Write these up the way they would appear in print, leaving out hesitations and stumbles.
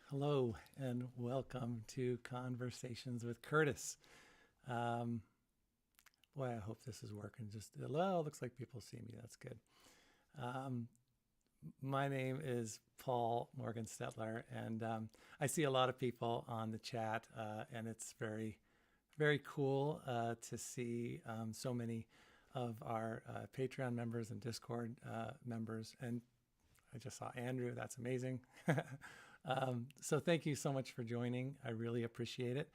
Hello and welcome to Conversations with Curtis. Um, Boy, I hope this is working. Well, it looks like people see me. That's good. Um, my name is Paul Morgan Stetler, and I see a lot of people on the chat, and it's very, very cool to see so many of our Patreon members and Discord members. And I just saw Andrew. That's amazing. So thank you so much for joining. I really appreciate it.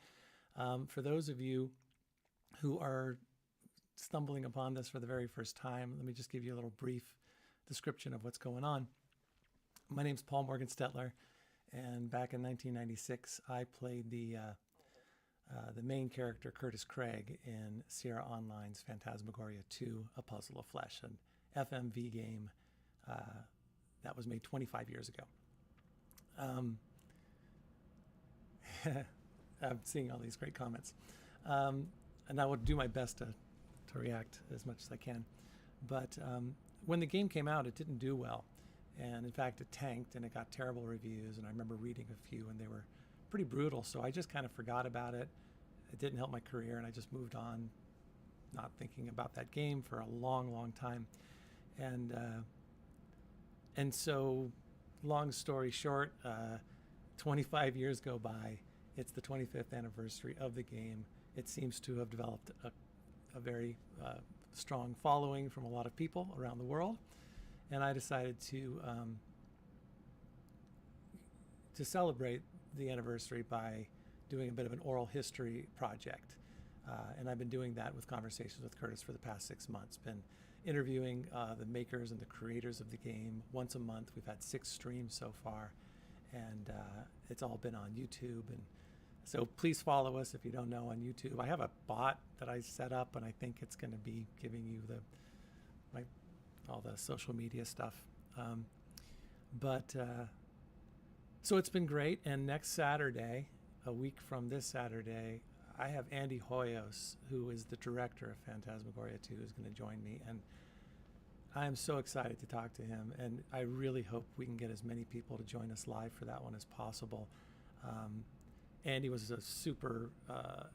For those of you who are stumbling upon this for the very first time, let me just give you a little brief description of what's going on. My name's Paul Morgan Stetler, and back in 1996, I played the main character, Curtis Craig, in Sierra Online's Phantasmagoria 2, A Puzzle of Flesh, an FMV game that was made 25 years ago. I'm seeing all these great comments. And I will do my best to react as much as I can. But when the game came out, it didn't do well. And in fact, it tanked and it got terrible reviews. And I remember reading a few and they were pretty brutal. So I just kind of forgot about it. It didn't help my career and I just moved on, not thinking about that game for a long, long time. And so, long story short, 25 years go by. It's the 25th anniversary of the game. It seems to have developed a very strong following from a lot of people around the world. And I decided to celebrate the anniversary by doing a bit of an oral history project. And I've been doing that with Conversations with Curtis for the past 6 months. Been interviewing the makers and the creators of the game once a month. We've had 6 streams so far, and it's all been on YouTube. And so please follow us if you don't know on YouTube. I have a bot that I set up, and I think it's going to be giving you all the social media stuff. So it's been great. And next Saturday, a week from this Saturday, I have Andy Hoyos, who is the director of Phantasmagoria 2, who's going to join me. And I am so excited to talk to him. And I really hope we can get as many people to join us live for that one as possible. Andy was a super,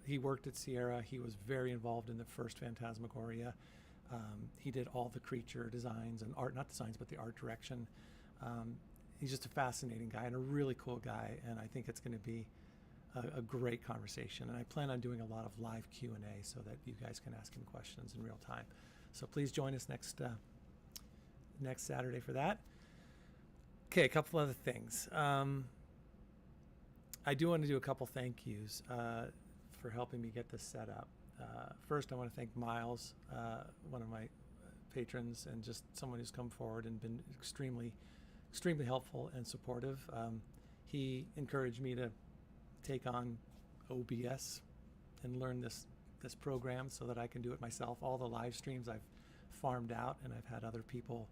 he worked at Sierra. He was very involved in the first Phantasmagoria. He did all the creature designs and art, not designs, but the art direction. He's just a fascinating guy and a really cool guy. And I think it's going to be a great conversation, and I plan on doing a lot of live Q&A so that you guys can ask him questions in real time. So please join us next Saturday for that. Okay, a couple other things. I do want to do a couple thank yous for helping me get this set up. First, I want to thank Miles, one of my patrons, and just someone who's come forward and been extremely helpful and supportive. He encouraged me to take on OBS and learn this program so that I can do it myself. All the live streams I've farmed out, and I've had other people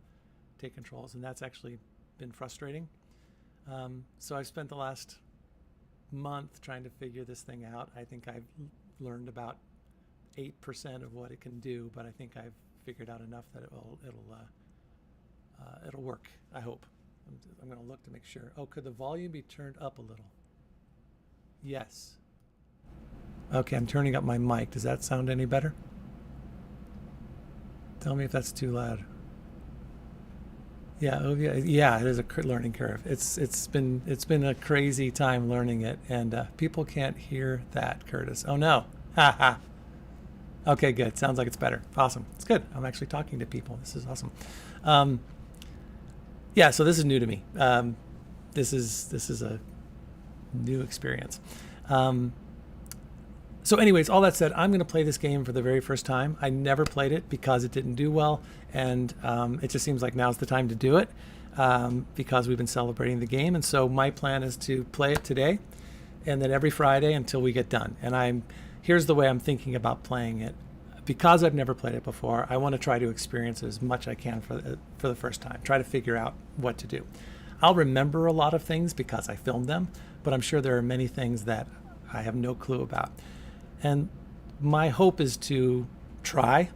take controls, and that's actually been frustrating. So I've spent the last month trying to figure this thing out. I think I've learned about 8% of what it can do, but I think I've figured out enough that it'll work, I hope. I'm going to look to make sure. Oh, could the volume be turned up a little? Yes. Okay, I'm turning up my mic. Does that sound any better? Tell me if that's too loud. Yeah, yeah, it is a learning curve. It's been a crazy time learning it, and people can't hear that, Curtis. Oh no. Ha ha. Okay, good. Sounds like it's better. Awesome. It's good. I'm actually talking to people. This is awesome. Yeah, so this is new to me. This is a new experience. So anyways, all that said, I'm going to play this game for the very first time. I never played it because it didn't do well, and it just seems like now's the time to do it because we've been celebrating the game. And so my plan is to play it today and then every Friday until we get done. And here's the way I'm thinking about playing it. Because I've never played it before, I want to try to experience it as much as I can for the first time, try to figure out what to do. I'll remember a lot of things because I filmed them, but I'm sure there are many things that I have no clue about. And my hope is to try,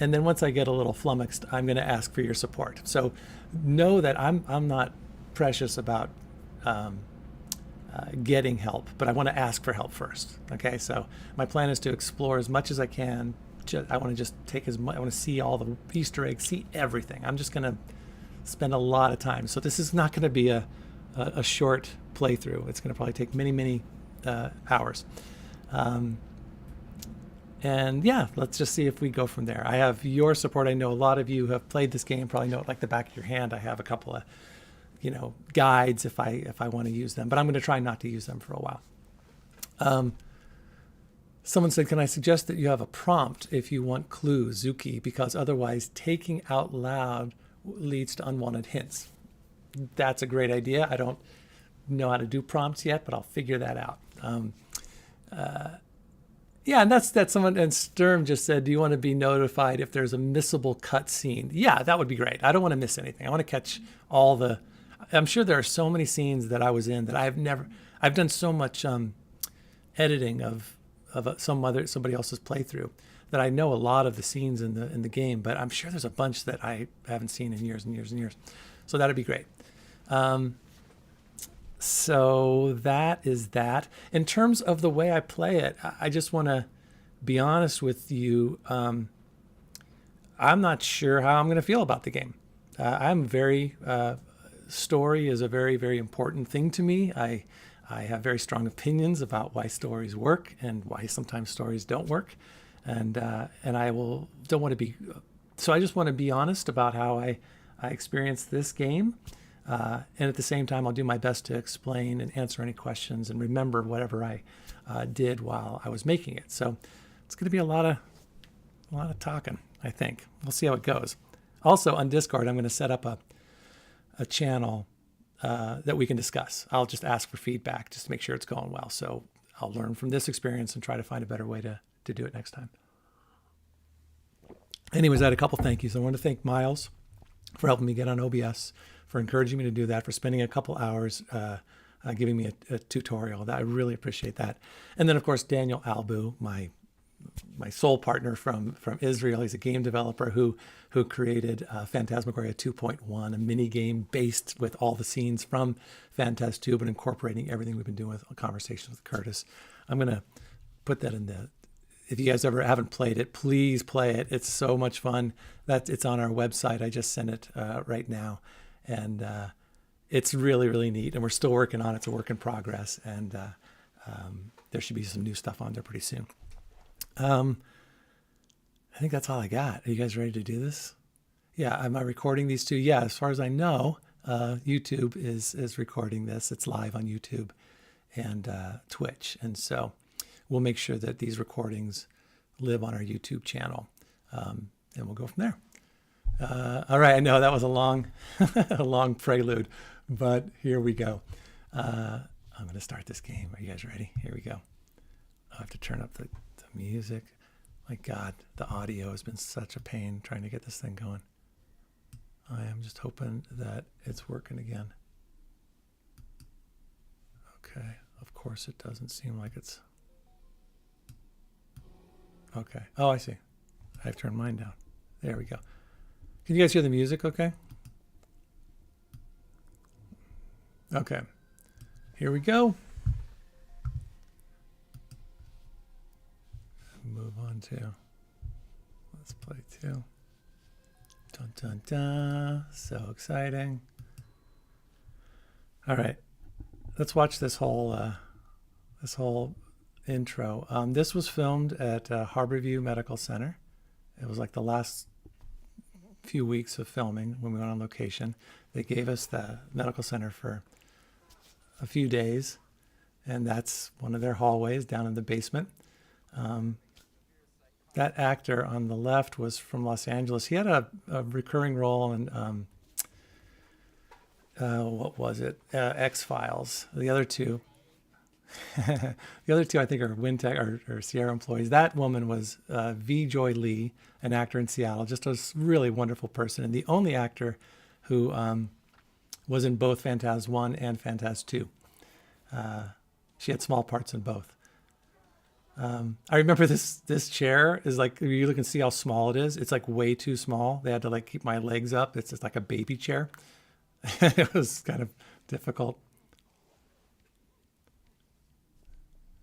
and then once I get a little flummoxed, I'm going to ask for your support. So know that I'm not precious about getting help, but I want to ask for help first. Okay, so my plan is to explore as much as I can. I want to just take as much. I want to see all the Easter eggs, see everything. I'm just going to spend a lot of time. So this is not going to be a short playthrough. It's going to probably take many hours. And yeah, let's just see if we go from there. I have your support. I know a lot of you have played this game, probably know it like the back of your hand. I have a couple of, guides if I want to use them, but I'm going to try not to use them for a while. Someone said, can I suggest that you have a prompt if you want clues, Zuki, because otherwise taking out loud leads to unwanted hints. That's a great idea. I don't know how to do prompts yet, but I'll figure that out. Yeah, and that's someone, and Sturm just said, do you want to be notified if there's a missable cutscene? Yeah, that would be great. I don't want to miss anything. I want to catch all the, I'm sure there are so many scenes that I was in that I've done so much editing of somebody else's playthrough that I know a lot of the scenes in the game, but I'm sure there's a bunch that I haven't seen in years and years and years. So that'd be great. So that is that. In terms of the way I play it, I just want to be honest with you. I'm not sure how I'm going to feel about the game. Story is a very, very important thing to me. I have very strong opinions about why stories work and why sometimes stories don't work. And don't want to be, so I just want to be honest about how I experience this game. And at the same time, I'll do my best to explain and answer any questions and remember whatever I did while I was making it. So it's going to be a lot of talking, I think. We'll see how it goes. Also on Discord, I'm going to set up a channel that we can discuss. I'll just ask for feedback just to make sure it's going well. So I'll learn from this experience and try to find a better way to do it next time. Anyways, I had a couple thank yous. I want to thank Miles for helping me get on OBS, for encouraging me to do that, for spending a couple hours giving me a tutorial. I really appreciate that. And then, of course, Daniel Albu, my soul partner from Israel. He's a game developer who created Phantasmagoria 2.1, a mini game based with all the scenes from Phantas 2, but incorporating everything we've been doing with Conversations with Curtis. I'm going to put that in if you guys ever haven't played it, please play it. It's so much fun. It's on our website. I just sent it right now. And it's really, really neat. And we're still working on it. It's a work in progress. And there should be some new stuff on there pretty soon. I think that's all I got. Are you guys ready to do this? Yeah, am I recording these two? Yeah, as far as I know, YouTube is recording this. It's live on YouTube and Twitch. And so we'll make sure that these recordings live on our YouTube channel. And we'll go from there. All right, I know that was a long, a long prelude, but here we go. I'm going to start this game. Are you guys ready? Here we go. I have to turn up the music. My God, the audio has been such a pain trying to get this thing going. I am just hoping that it's working again. Okay, of course it doesn't seem like it's... Okay, oh, I see. I've turned mine down. There we go. Can you guys hear the music okay? Okay, here we go. Move on to, let's play 2. Dun dun dun, so exciting. All right, let's watch this whole intro. This was filmed at Harborview Medical Center. It was like the last few weeks of filming when we went on location. They gave us the medical center for a few days, and that's one of their hallways down in the basement. That actor on the left was from Los Angeles. He had a recurring role in, what was it? X-Files. The other two I think are Wintek or Sierra employees. That woman was V. Joy Lee, an actor in Seattle, just a really wonderful person, and the only actor who was in both Phantas 1 and Phantas 2. She had small parts in both. I remember this chair is like, you can see how small it is. It's like way too small. They had to like keep my legs up. It's just like a baby chair. It was kind of difficult.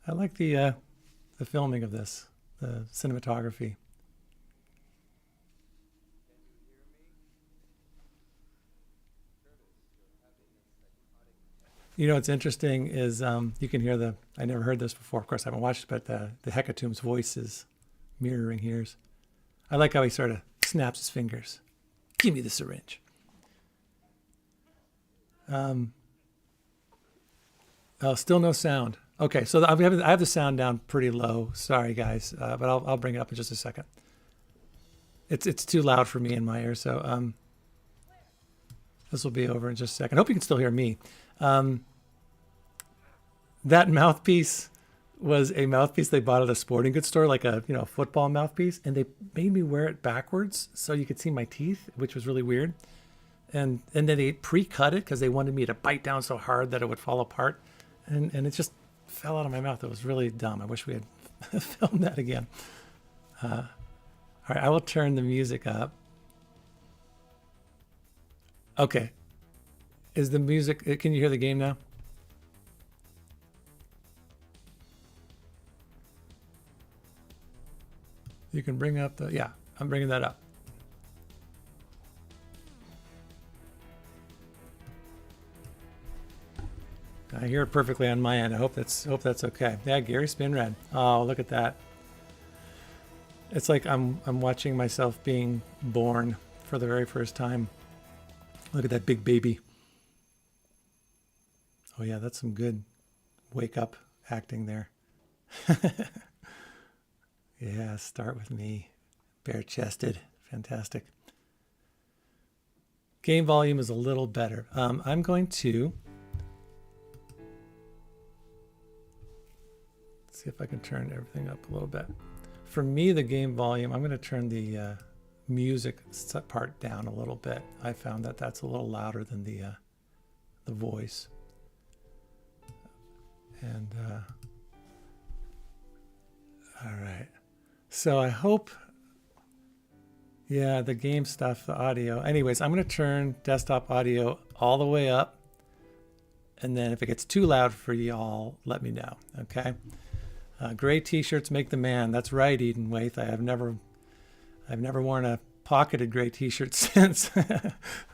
I like the filming of this, the cinematography. You know what's interesting is you can hear I never heard this before, of course I haven't watched it, but the Hecatomb's voice is mirroring hers. I like how he sort of snaps his fingers. Give me the syringe. Oh, still no sound. Okay, so I have the sound down pretty low. Sorry, guys, but I'll bring it up in just a second. It's too loud for me in my ear, so this will be over in just a second. I hope you can still hear me. That mouthpiece was a mouthpiece they bought at a sporting goods store, like a football mouthpiece, and they made me wear it backwards so you could see my teeth, which was really weird. And then they pre-cut it because they wanted me to bite down so hard that it would fall apart, and it just fell out of my mouth. It was really dumb. I wish we had filmed that again. All right, I will turn the music up. Okay, is the music? Can you hear the game now? You can bring up yeah, I'm bringing that up. I hear it perfectly on my end. I hope that's okay. Yeah, Gary Spinrad. Oh, look at that. It's like I'm watching myself being born for the very first time. Look at that big baby. Oh yeah, that's some good wake up acting there. Yeah, start with me. Bare chested. Fantastic. Game volume is a little better. I'm going to see if I can turn everything up a little bit. For me, the game volume, I'm going to turn the music part down a little bit. I found that that's a little louder than the voice. And all right. So I hope, yeah, the game stuff, the audio. Anyways, I'm going to turn desktop audio all the way up. And then if it gets too loud for y'all, let me know, okay? Gray t-shirts make the man. That's right, Eden Waith. I've never worn a pocketed gray t-shirt since.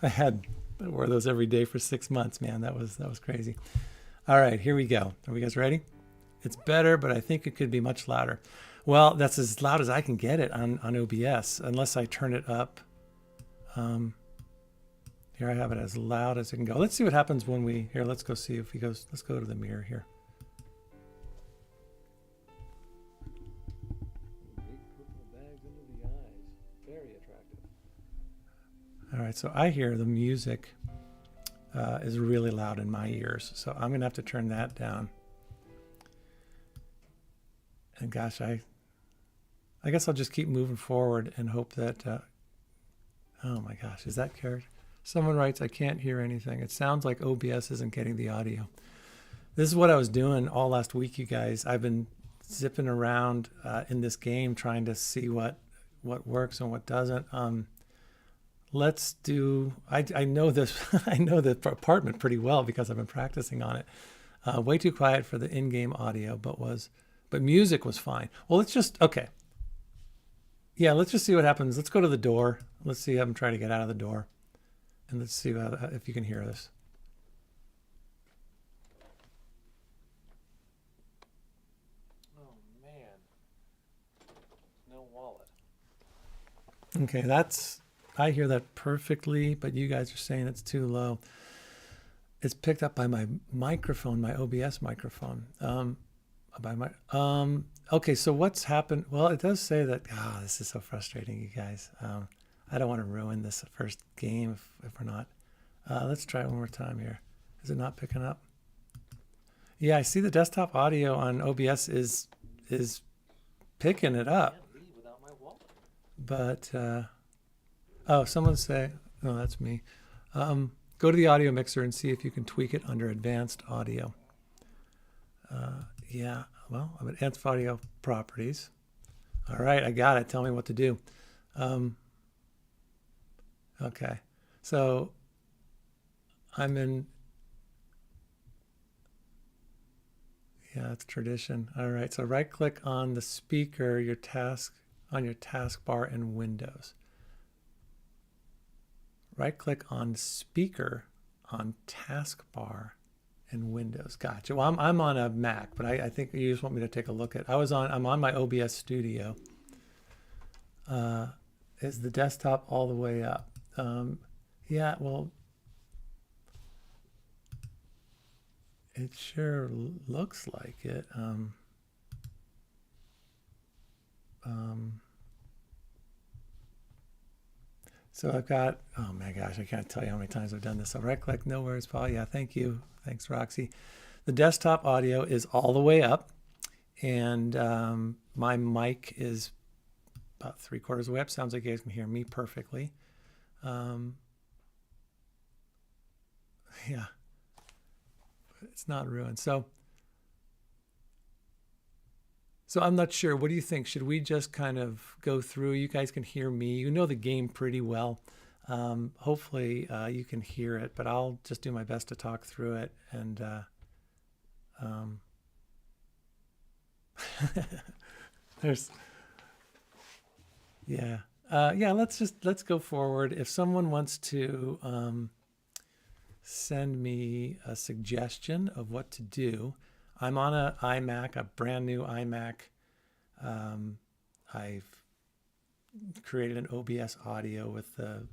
I wore those every day for 6 months, man. That was crazy. All right, here we go. Are we guys ready? It's better, but I think it could be much louder. Well, that's as loud as I can get it on OBS, unless I turn it up. Here I have it as loud as it can go. Let's see what happens when here, let's go see if he goes, let's go to the mirror here. Big purple bags under the eyes. Very attractive. All right, so I hear the music is really loud in my ears, so I'm gonna have to turn that down. And gosh, I guess I'll just keep moving forward and hope that, oh my gosh, is that character? Someone writes, I can't hear anything. It sounds like OBS isn't getting the audio. This is what I was doing all last week, you guys. I've been zipping around in this game trying to see what works and what doesn't. Let's do, I know this, I know the apartment pretty well because I've been practicing on it. Way too quiet for the in-game audio, but music was fine. Well, let's just, okay. Yeah, let's just see what happens. Let's go to the door. Let's see him try to get out of the door. And let's see if you can hear this. Oh, man. No wallet. Okay, I hear that perfectly, but you guys are saying it's too low. It's picked up by my microphone, my OBS microphone. Okay, so what's happened? Well, it does say that, this is so frustrating, you guys. I don't want to ruin this first game if we're not. Let's try it one more time here. Is it not picking up? Yeah, I see the desktop audio on OBS is picking it up. But, oh, someone say, no, that's me. Go to the audio mixer and see if you can tweak it under advanced audio. Yeah, well, I'm at advanced audio properties. All right, I got it. Tell me what to do. Okay, so I'm in, Yeah, it's tradition. All right, so right click on the speaker, your taskbar in Windows. Right click on speaker on taskbar in Windows. Gotcha. Well, I'm on a Mac, but I think you just want me to take a look at. I'm on my OBS Studio. Is the desktop all the way up? Yeah, well, it sure looks like it. So I've got, oh my gosh, I can't tell you how many times I've done this. So right click, no worries, Paul. Yeah, thank you. Thanks, Roxy. The desktop audio is all the way up, and my mic is about 3/4 way up. Sounds like you guys can hear me perfectly. Yeah, it's not ruined. So I'm not sure. What do you think? Should we just kind of go through? You guys can hear me. You know the game pretty well. Hopefully you can hear it, but I'll just do my best to talk through it. And let's go forward. If someone wants to send me a suggestion of what to do, I'm on an iMac, a brand new iMac. I've created an OBS audio with the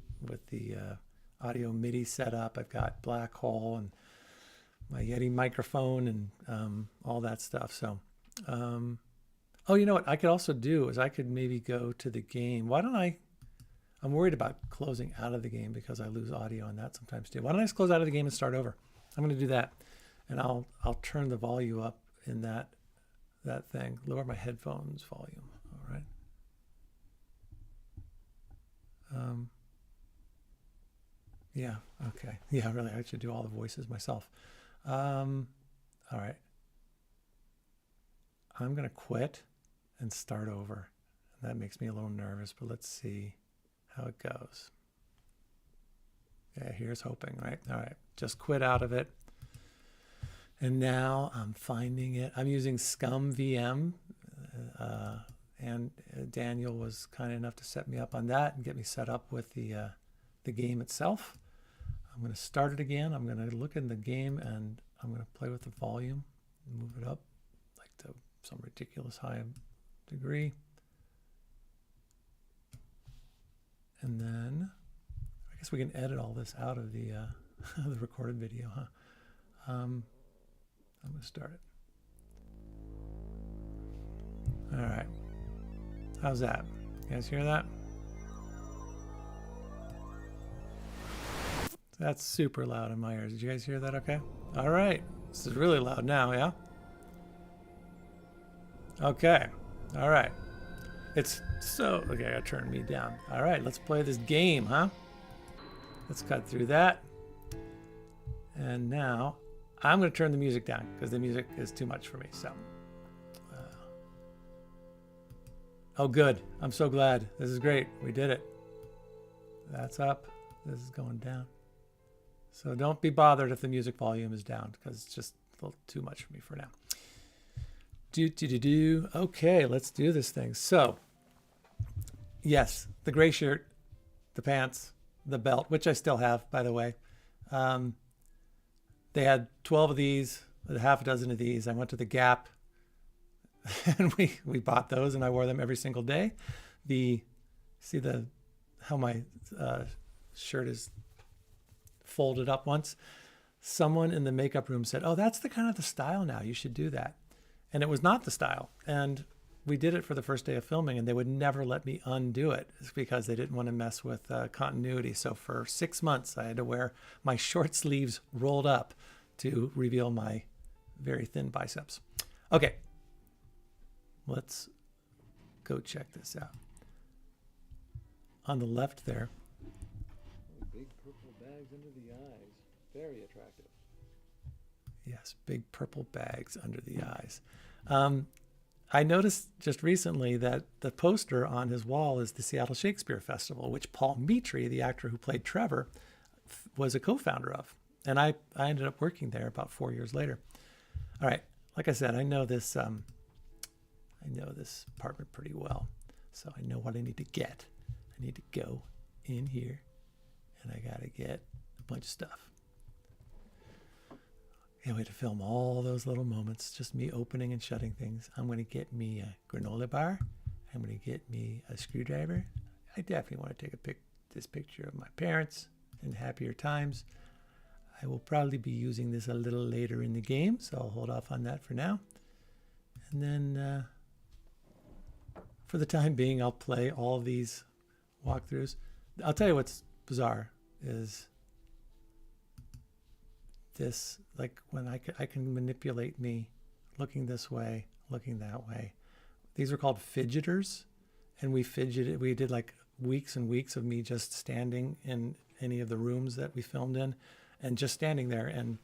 audio MIDI setup. I've got Black Hole and my Yeti microphone and all that stuff. So, oh, you know what I could also do is I could maybe go to the game. Why don't I'm worried about closing out of the game because I lose audio on that sometimes too. Why don't I just close out of the game and start over? I'm going to do that. And I'll turn the volume up in that thing. Lower my headphones volume. All right. Yeah. Okay. Yeah. Really, I should do all the voices myself. All right. I'm gonna quit and start over. That makes me a little nervous, but let's see how it goes. Yeah. Here's hoping. Right. All right. Just quit out of it. And now I'm finding it. I'm using Scum VM, and Daniel was kind enough to set me up on that and get me set up with the game itself. I'm going to start it again. I'm going to look in the game and I'm going to play with the volume, move it up like to some ridiculous high degree. And then I guess we can edit all this out of the the recorded video, huh? I'm going to start it. All right. How's that? You guys hear that? That's super loud in my ears. Did you guys hear that okay? All right. This is really loud now, yeah? Okay. All right. It's so... Okay, I gotta turn me down. All right, let's play this game, huh? Let's cut through that. And now... I'm going to turn the music down because the music is too much for me. So, oh, good. I'm so glad. This is great. We did it. That's up. This is going down. So don't be bothered if the music volume is down because it's just a little too much for me for now. Okay, let's do this thing. So, yes, the gray shirt, the pants, the belt, which I still have, by the way. They had 12 of these, a half a dozen of these. I went to the Gap and we bought those and I wore them every single day. How my shirt is folded up once. Someone in the makeup room said, oh, that's the kind of the style now. You should do that. And it was not the style. And we did it for the first day of filming and they would never let me undo it because they didn't want to mess with continuity. So for 6 months, I had to wear my short sleeves rolled up to reveal my very thin biceps. Okay, let's go check this out. On the left there. Big purple bags under the eyes. Very attractive. Yes, big purple bags under the eyes. I noticed just recently that the poster on his wall is the Seattle Shakespeare Festival, which Paul Mitri, the actor who played Trevor, was a co-founder of. And I ended up working there about 4 years later. All right, like I said, I know this apartment pretty well, so I know what I need to get. I need to go in here, and I gotta get a bunch of stuff. Can't wait to film all those little moments, just me opening and shutting things. I'm gonna get me a granola bar. I'm gonna get me a screwdriver. I definitely want to take this picture of my parents in happier times. I will probably be using this a little later in the game, so I'll hold off on that for now. And then for the time being, I'll play all these walkthroughs. I'll tell you what's bizarre is this, like when I can manipulate me looking this way, looking that way. These are called fidgeters, and we fidgeted. We did like weeks and weeks of me just standing in any of the rooms that we filmed in, and just standing there and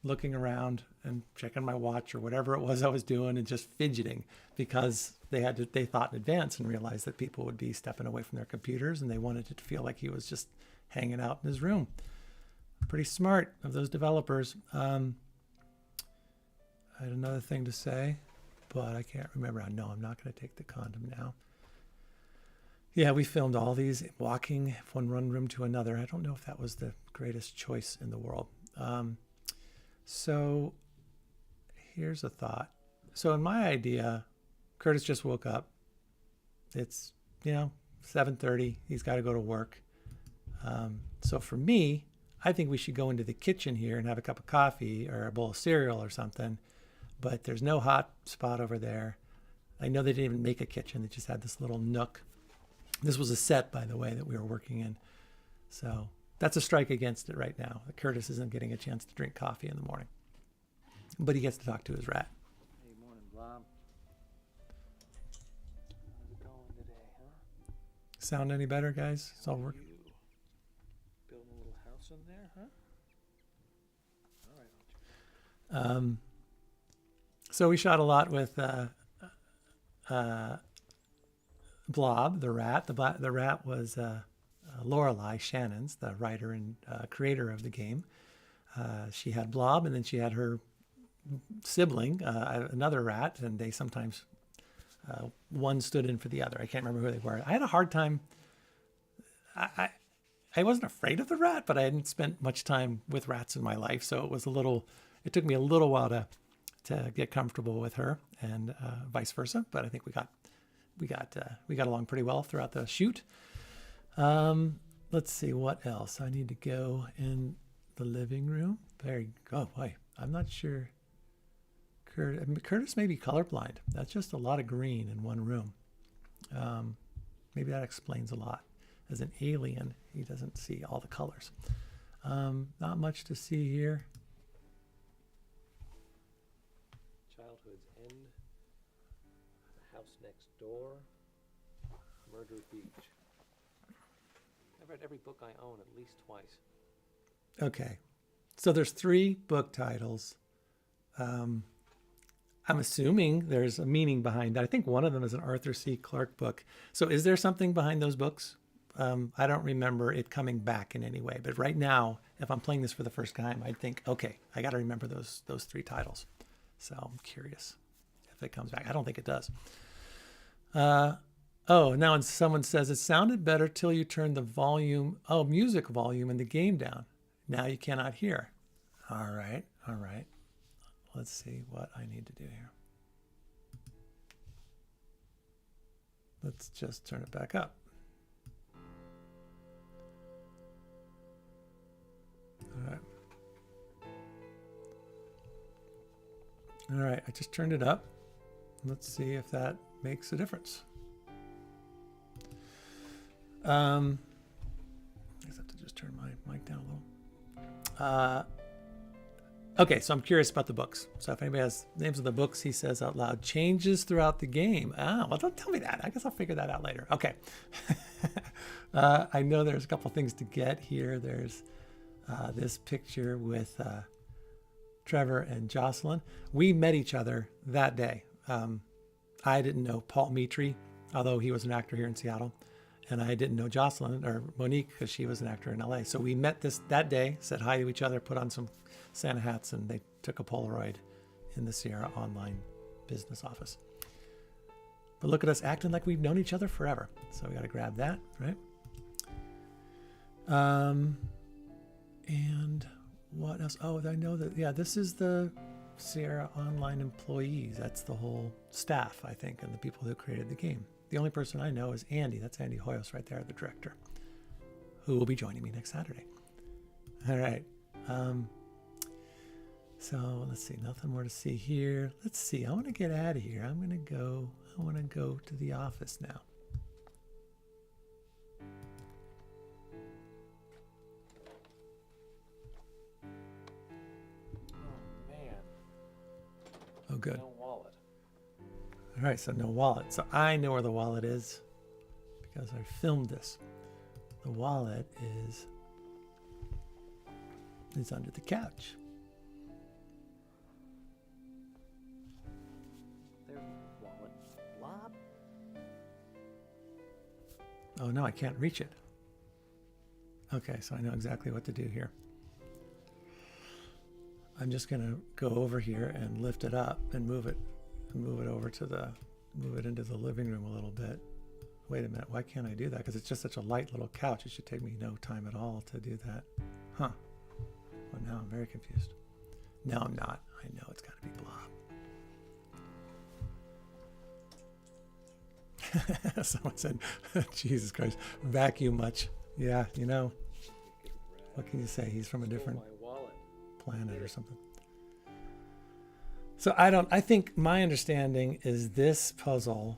looking around and checking my watch or whatever it was I was doing, and just fidgeting because they thought in advance and realized that people would be stepping away from their computers, and they wanted it to feel like he was just hanging out in his room. Pretty smart of those developers. I had another thing to say, but I can't remember. No, I'm not going to take the condom now. Yeah, we filmed all these walking from one room to another. I don't know if that was the greatest choice in the world. So here's a thought. So in my idea, Curtis just woke up. It's, 7:30. He's got to go to work. So for me, I think we should go into the kitchen here and have a cup of coffee or a bowl of cereal or something. But there's no hot spot over there. I know they didn't even make a kitchen. They just had this little nook. This was a set, by the way, that we were working in. So that's a strike against it right now. Curtis isn't getting a chance to drink coffee in the morning. But he gets to talk to his rat. Hey, morning, Blob. How's it going today, huh? Sound any better, guys? It's all working. Building a little house in there, huh? All right. So we shot a lot with Blob, the rat. The rat was Lorelei Shannon's, the writer and creator of the game. She had Blob, and then she had her sibling, another rat, and they sometimes one stood in for the other. I can't remember who they were. I had a hard time. I wasn't afraid of the rat, but I hadn't spent much time with rats in my life, so it took me a little while to get comfortable with her, and vice versa. But I think we got along pretty well throughout the shoot. Let's see what else. I need to go in the living room. Oh boy, I'm not sure. Curtis may be colorblind. That's just a lot of green in one room. Maybe that explains a lot. As an alien, he doesn't see all the colors. Not much to see here. Childhood's End, The House Next Door, Murder Beach. I've read every book I own at least twice. Okay. So there's 3 book titles. I'm assuming there's a meaning behind that. I think one of them is an Arthur C. Clarke book. So is there something behind those books? I don't remember it coming back in any way. But right now, if I'm playing this for the first time, I'd think, okay, I got to remember those 3 titles. So I'm curious if it comes back. I don't think it does. Now someone says, it sounded better till you turned the music volume in the game down. Now you cannot hear. All right. Let's see what I need to do here. Let's just turn it back up. All right, I just turned it up. Let's see if that makes a difference. I guess I have to just turn my mic down a little. Okay, so I'm curious about the books. So if anybody has names of the books, he says out loud, changes throughout the game. Well, don't tell me that. I guess I'll figure that out later. Okay. I know there's a couple things to get here. There's this picture with Trevor and Jocelyn. We met each other that day. I didn't know Paul Mitri, although he was an actor here in Seattle. And I didn't know Jocelyn or Monique because she was an actor in LA. So we met that day, said hi to each other, put on some Santa hats, and they took a Polaroid in the Sierra Online business office. But look at us acting like we've known each other forever. So we got to grab that, right? And what else? Oh, I know that, yeah, this is the Sierra Online employees. That's the whole staff, I think, and the people who created the game. The only person I know is Andy. That's Andy Hoyos right there, the director, who will be joining me next Saturday. All right. So let's see, nothing more to see here. Let's see, I want to get out of here. I want to go to the office now. Oh, man. Oh, good. No wallet. All right, so no wallet. So I know where the wallet is because I filmed this. The wallet is under the couch. Their wallet. Lob? Oh no, I can't reach it. Okay, so I know exactly what to do here. I'm just gonna go over here and lift it up and move it over to move it into the living room a little bit. Wait a minute, why can't I do that? Because it's just such a light little couch. It should take me no time at all to do that. Huh. Well, now I'm very confused. No, I'm not. I know it's got to be Blob. Someone said, Jesus Christ, vacuum much. Yeah, you know, what can you say? He's from a different planet or something. So I think my understanding is this puzzle,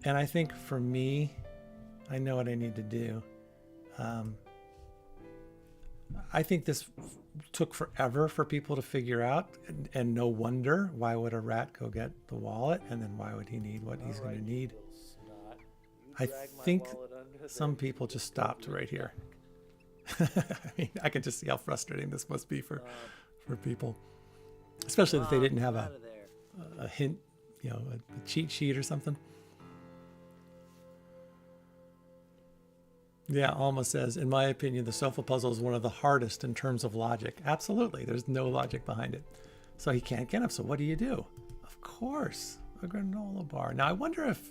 and I think for me, I know what I need to do. I think this took forever for people to figure out, and no wonder. Why would a rat go get the wallet, and then why would he need what he's going to need? I think some people just stopped right here. I mean, I can just see how frustrating this must be for people, especially that they didn't have a hint, you know, a cheat sheet or something. Yeah, Alma says, in my opinion, the sofa puzzle is one of the hardest in terms of logic. Absolutely. There's no logic behind it. So he can't get him. So what do you do? Of course, a granola bar. Now, I wonder if,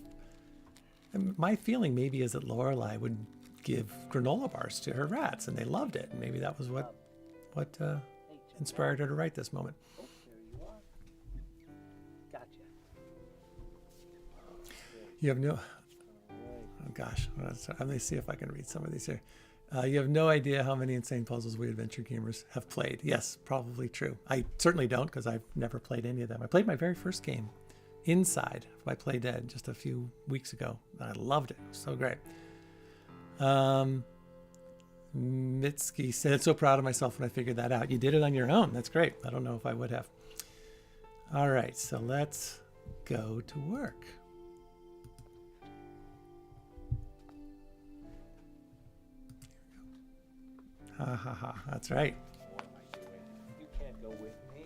my feeling maybe is that Lorelei would give granola bars to her rats, and they loved it. And maybe that was what inspired her to write this moment. Oh, there you are. Gotcha. You have no... Oh gosh, let me see if I can read some of these here. You have no idea how many insane puzzles we adventure gamers have played. Yes, probably true. I certainly don't, because I've never played any of them. I played my very first game, Inside, by Play Dead, just a few weeks ago. I loved it. It was so great. Mitski said, so proud of myself when I figured that out. You did it on your own. That's great. I don't know if I would have. All right, so let's go to work. Ha ha ha, that's right. What am I doing? You can't go with me.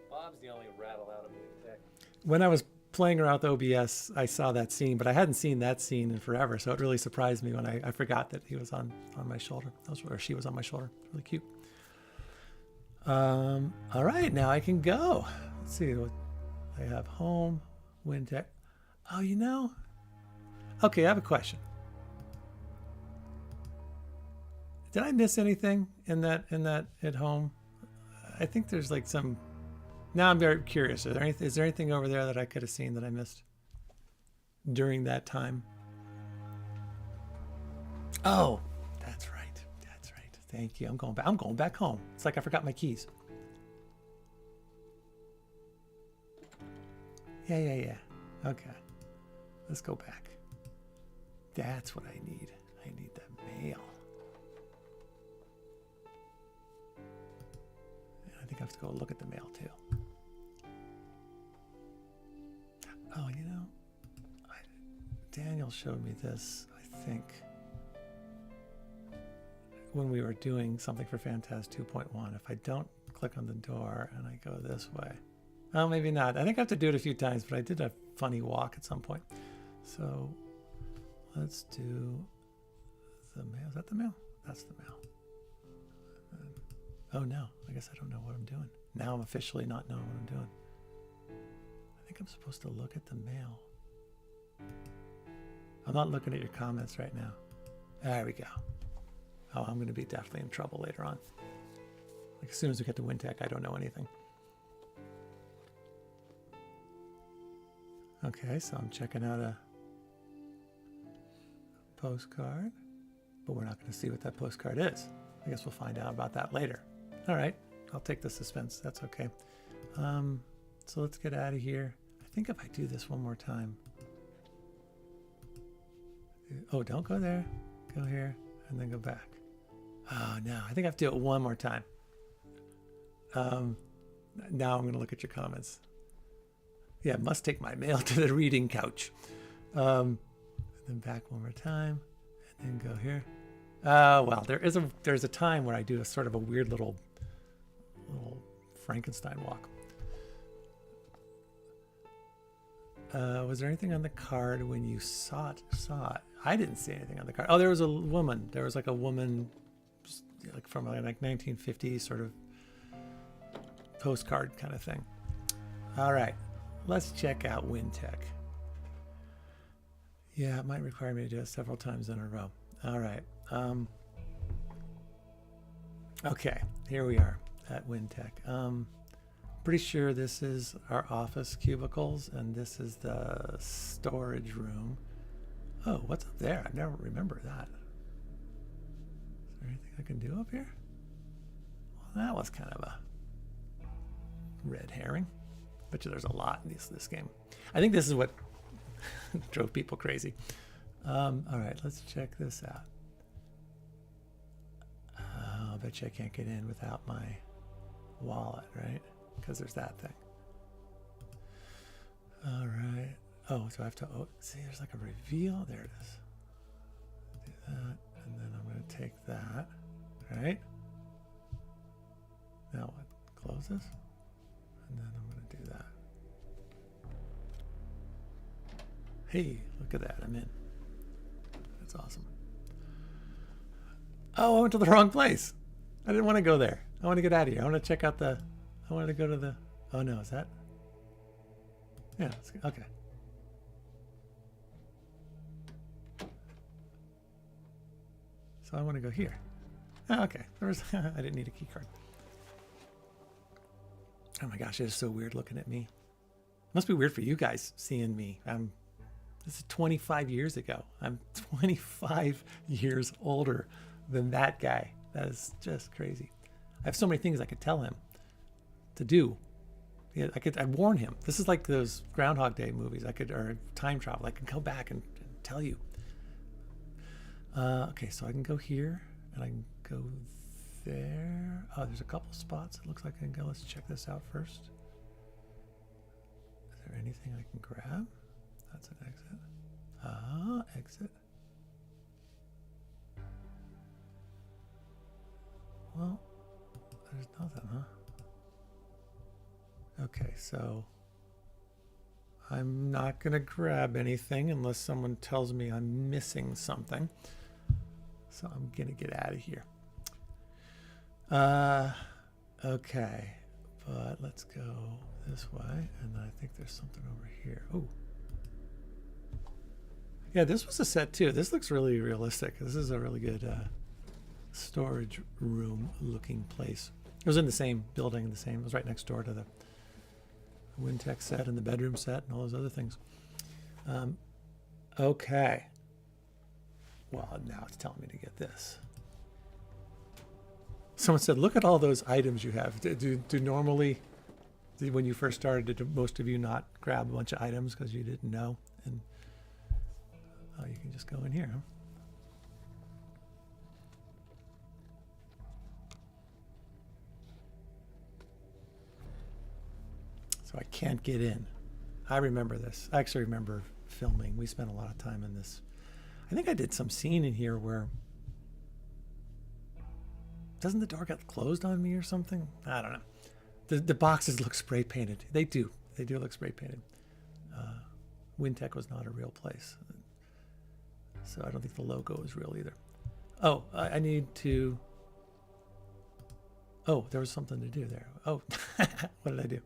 Bob's the only rat allowed in Wintek. When I was playing around with OBS, I saw that scene, but I hadn't seen that scene in forever, so it really surprised me when I forgot that he was on my shoulder. Or she was on my shoulder. Really cute. All right, now I can go. Let's see what I have. Home, Wintek. Oh, you know. Okay, I have a question. Did I miss anything in that at home? I think there's like some. Now I'm very curious. Is there anything over there that I could have seen that I missed during that time? Oh, that's right. That's right. Thank you. I'm going back home. It's like I forgot my keys. Yeah. Okay. Let's go back. That's what I need. I need the mail. I think I have to go look at the mail too. Oh, you know, Daniel showed me this, I think, when we were doing something for Phantas 2.1. If I don't click on the door and I go this way, oh, maybe not. I think I have to do it a few times, but I did a funny walk at some point. So let's do the mail. Is that the mail? That's the mail. Oh no, I guess I don't know what I'm doing. Now I'm officially not knowing what I'm doing. I think I'm supposed to look at the mail. I'm not looking at your comments right now. There we go. Oh, I'm going to be definitely in trouble later on. Like as soon as we get to Wintek, I don't know anything. Okay, so I'm checking out a postcard, but we're not going to see what that postcard is. I guess we'll find out about that later. All right, I'll take the suspense. That's okay. So let's get out of here. I think if I do this one more time. Oh, don't go there. Go here and then go back. Oh, no, I think I have to do it one more time. Now I'm going to look at your comments. Yeah, must take my mail to the reading couch. And then back one more time, and then go here. Well, there's a time where I do a sort of a weird little Frankenstein walk. Was there anything on the card when you saw it? I didn't see anything on the card. Oh, there was a woman. There was like a woman, like from like 1950s sort of postcard kind of thing. All right, let's check out Wintek. Yeah, it might require me to do it several times in a row. All right. Okay, here we are at Wintek. Pretty sure this is our office cubicles, and this is the storage room. Oh, what's up there? I never remember that. Is there anything I can do up here? Well, that was kind of a red herring. Bet you there's a lot in this game. I think this is what drove people crazy. All right, let's check this out. I'll bet you I can't get in without my wallet, right? Because there's that thing. All right. Oh, so I have to, see, there's like a reveal. There it is. Do that, and then I'm going to take that, right? Now what? Close this, and then I'm going to do that. Hey, look at that, I'm in. That's awesome. Oh, I went to the wrong place. I didn't want to go there. I want to get out of here. I want to check out I wanted to go to the, oh no, is that? Yeah, okay. So I want to go here. Oh, okay, I didn't need a key card. Oh my gosh, it is so weird looking at me. It must be weird for you guys seeing me. This is 25 years ago. I'm 25 years older than that guy. That is just crazy. I have so many things I could tell him to do. Yeah, I'd warn him. This is like those Groundhog Day movies. Or time travel. I can go back and tell you. Okay, so I can go here and I can go there. Oh, there's a couple spots. It looks like I can go. Let's check this out first. Is there anything I can grab? That's an exit. Exit. Well, there's nothing, huh? Okay, so I'm not going to grab anything unless someone tells me I'm missing something. So I'm going to get out of here. Okay, but let's go this way, and I think there's something over here. Oh. Yeah, this was a set too. This looks really realistic. This is a really good storage room looking place. It was in the same building, it was right next door to the Wintek set and the bedroom set and all those other things. Okay. Well, now it's telling me to get this. Someone said, look at all those items you have. Normally, when you first started, did most of you not grab a bunch of items because you didn't know? And you can just go in here, huh? So I can't get in. I remember this. I actually remember filming. We spent a lot of time in this. I think I did some scene in here where, doesn't the door get closed on me or something? I don't know. The boxes look spray painted. They do look spray painted. Wintek was not a real place. So I don't think the logo is real either. Oh, I need to Oh, there was something to do there. Oh, what did I do?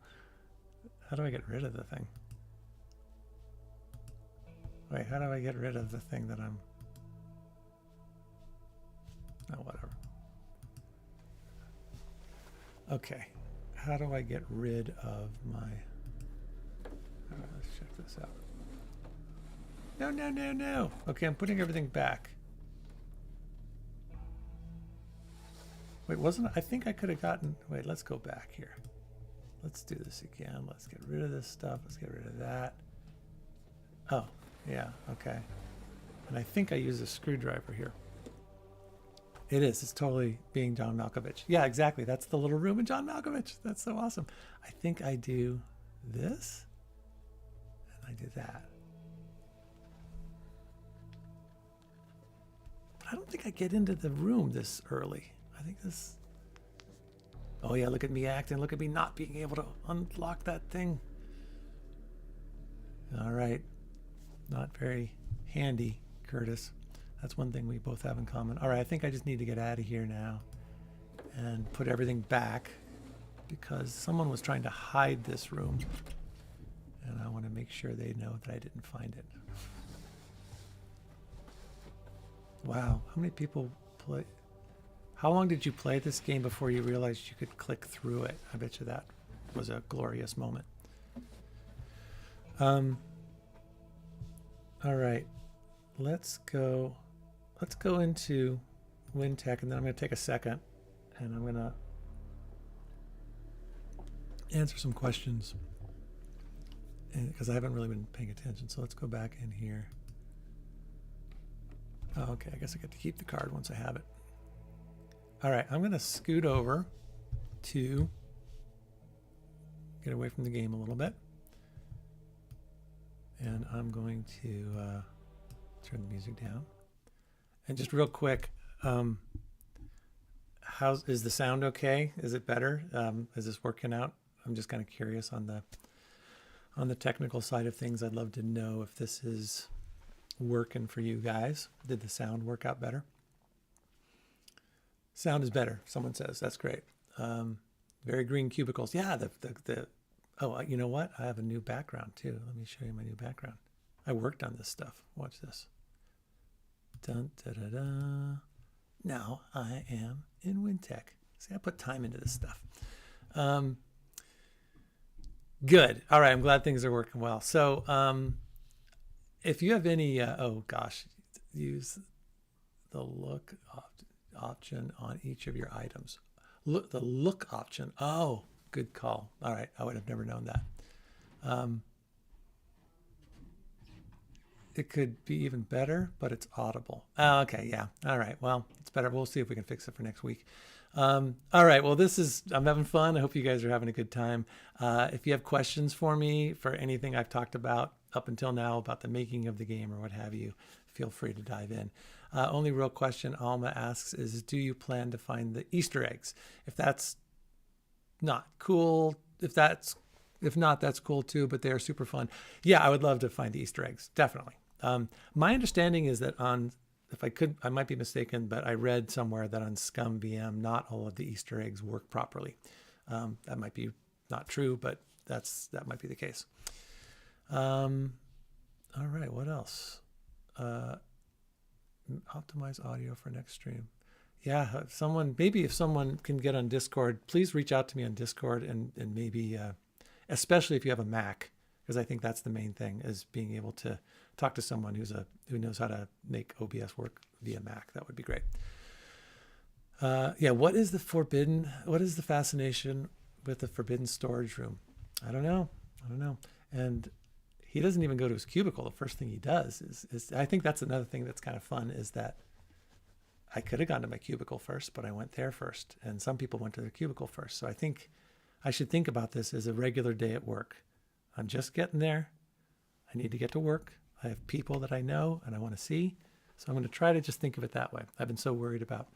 How do I get rid of the thing? Wait, how do I get rid of the thing that I'm... Oh, whatever. Okay. How do I get rid of my... All right, let's check this out. No, no, no, no. Okay, I'm putting everything back. Wait, wasn't I think I could have gotten... Wait, let's go back here. Let's do this again. Let's get rid of this stuff. Let's get rid of that. Oh, yeah, okay. And I think I use a screwdriver here. It is. It's totally being John Malkovich. Yeah, exactly. That's the little room in John Malkovich. That's so awesome. I think I do this, and I do that. But I don't think I get into the room this early. I think this... Oh yeah, look at me acting. Look at me not being able to unlock that thing. All right. Not very handy, Curtis. That's one thing we both have in common. All right, I think I just need to get out of here now and put everything back because someone was trying to hide this room. And I want to make sure they know that I didn't find it. Wow, how many people play? How long did you play this game before you realized you could click through it? I bet you that was a glorious moment. All right, let's go into Wintek, and then I'm going to take a second, and I'm going to answer some questions, because I haven't really been paying attention. So let's go back in here. Oh, okay, I guess I get to keep the card once I have it. All right, I'm going to scoot over to get away from the game a little bit. And I'm going to turn the music down. And just real quick, is the sound okay? Is it better? Is this working out? I'm just kind of curious on the technical side of things. I'd love to know if this is working for you guys. Did the sound work out better? Sound is better, someone says. That's great. Very green cubicles. Yeah, oh, you know what? I have a new background too. Let me show you my new background. I worked on this stuff. Watch this. Dun, da, da, da. Now I am in Wintek. See, I put time into this stuff. Good. All right. I'm glad things are working well. So if you have any, oh gosh, use the look option on each of your items. Look, the look option. Oh, good call. All right. I would have never known that. It could be even better, but it's audible. Oh, okay. Yeah. All right. Well, it's better. We'll see if we can fix it for next week. All right. Well, I'm having fun. I hope you guys are having a good time. If you have questions for me for anything I've talked about up until now about the making of the game or what have you, feel free to dive in. Only real question Alma asks is, do you plan to find the Easter eggs? If that's not cool, if not, that's cool too, but they're super fun. Yeah, I would love to find the Easter eggs. Definitely. My understanding is that I might be mistaken, but I read somewhere that on Scum VM, not all of the Easter eggs work properly. That might be not true, but that might be the case. All right, what else? Optimize audio for next stream. Yeah, if someone can get on Discord, please reach out to me on Discord and maybe, especially if you have a Mac, because I think that's the main thing, is being able to talk to someone who knows how to make OBS work via Mac. That would be great. Yeah, what is the fascination with the forbidden storage room? I don't know. And he doesn't even go to his cubicle. The first thing he does is I think that's another thing that's kind of fun, is that I could have gone to my cubicle first, but I went there first. And some people went to their cubicle first. So I think I should think about this as a regular day at work. I'm just getting there. I need to get to work. I have people that I know and I want to see. So I'm going to try to just think of it that way. I've been so worried about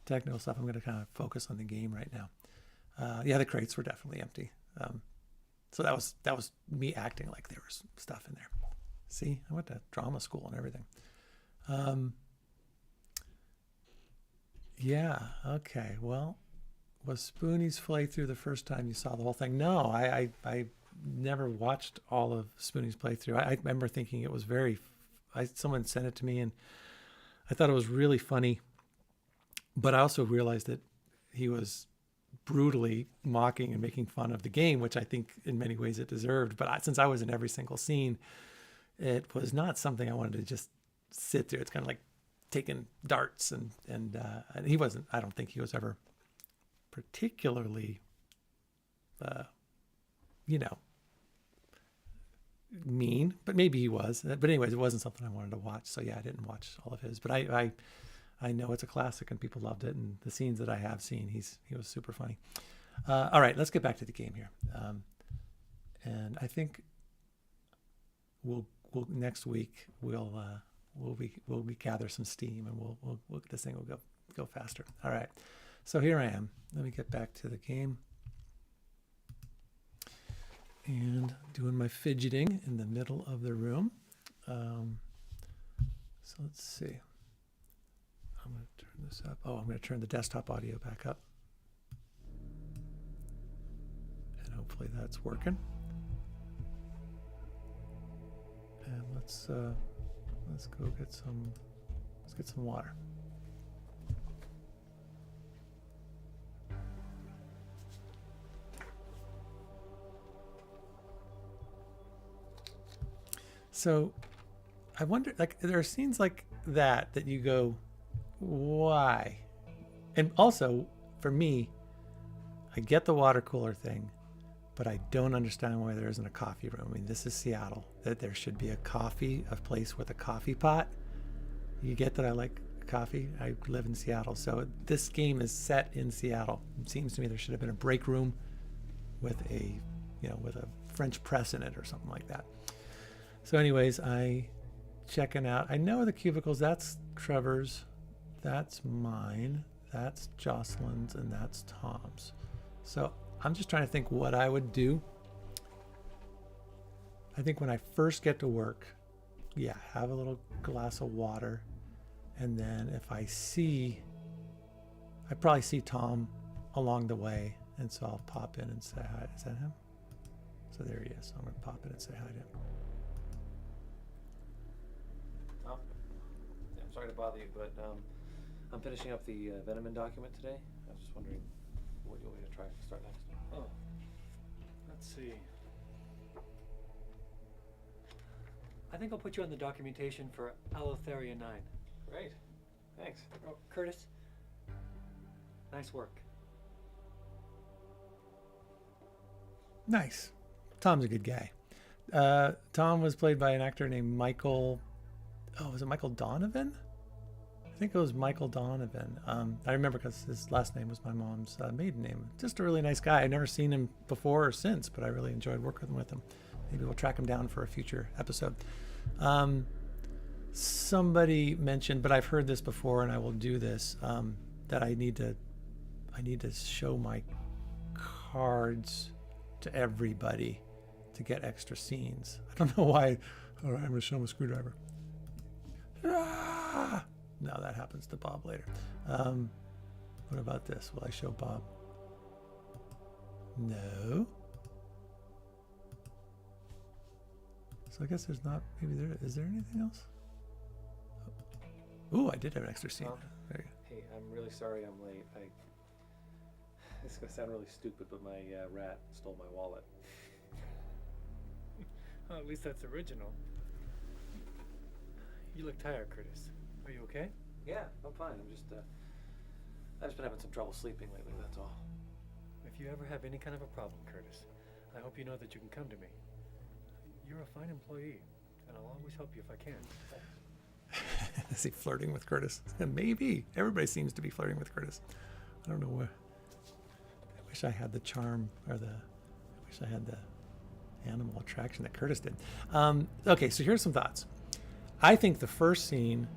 technical stuff. I'm going to kind of focus on the game right now. Yeah, the crates were definitely empty. So that was me acting like there was stuff in there. See, I went to drama school and everything. Yeah. Okay. Well, was Spoonie's playthrough the first time you saw the whole thing? No, I never watched all of Spoonie's playthrough. I remember thinking it was someone sent it to me and I thought it was really funny, but I also realized that he was brutally mocking and making fun of the game, which I think in many ways it deserved. But since I was in every single scene, it was not something I wanted to just sit there. It's kind of like taking darts and he wasn't, I don't think he was ever particularly, mean, but maybe he was. But anyways, it wasn't something I wanted to watch. So yeah, I didn't watch all of his, but I know it's a classic and people loved it. And the scenes that I have seen, he was super funny. All right, let's get back to the game here. And I think we'll next week we'll gather some steam and we'll this thing will go faster. All right. So here I am. Let me get back to the game. And doing my fidgeting in the middle of the room. So let's see. I'm going to turn this up. Oh, I'm going to turn the desktop audio back up. And hopefully that's working. And let's go get some water. So I wonder, like, there are scenes like that you go, why? And also, for me, I get the water cooler thing, but I don't understand why there isn't a coffee room. I mean, this is Seattle, that there should be a place with a coffee pot. You get that I like coffee? I live in Seattle, so this game is set in Seattle. It seems to me there should have been a break room with a French press in it or something like that. So anyways, checking out. I know the cubicles. That's Trevor's. That's mine. That's Jocelyn's. And that's Tom's. So I'm just trying to think what I would do. I think when I first get to work, have a little glass of water. And then if I probably see Tom along the way. And so I'll pop in and say hi. Is that him? So there he is. So I'm going to pop in and say hi to him. Sorry to bother you, but I'm finishing up the Veneman document today. I was just wondering what you want me to try to start next. Oh, let's see. I think I'll put you on the documentation for Allotheria 9. Great, thanks. Oh, Curtis, nice work. Nice. Tom's a good guy. Tom was played by an actor named Michael. Oh, was it Michael Donovan? I think it was Michael Donovan. I remember because his last name was my mom's maiden name. Just a really nice guy. I've never seen him before or since, but I really enjoyed working with him. Maybe we'll track him down for a future episode. Somebody mentioned, but I've heard this before, and I will do this, that I need to show my cards to everybody to get extra scenes. I don't know why. All right, I'm going to show him a screwdriver. Ah! No, that happens to Bob later. What about this? Will I show Bob? No. So I guess there's not. Maybe there is. There anything else? Oh, I did have an extra scene. There you go. Hey, I'm really sorry I'm late. This is gonna sound really stupid, but my rat stole my wallet. Well, at least that's original. You look tired, Curtis. Are you okay? Yeah, I'm fine. I've just been having some trouble sleeping lately. That's all. If you ever have any kind of a problem, Curtis, I hope you know that you can come to me. You're a fine employee, and I'll always help you if I can. Is he flirting with Curtis? Maybe. Everybody seems to be flirting with Curtis. I don't know where. I wish I had the charm or I wish I had the animal attraction that Curtis did. Okay, so here's some thoughts. I think the first scene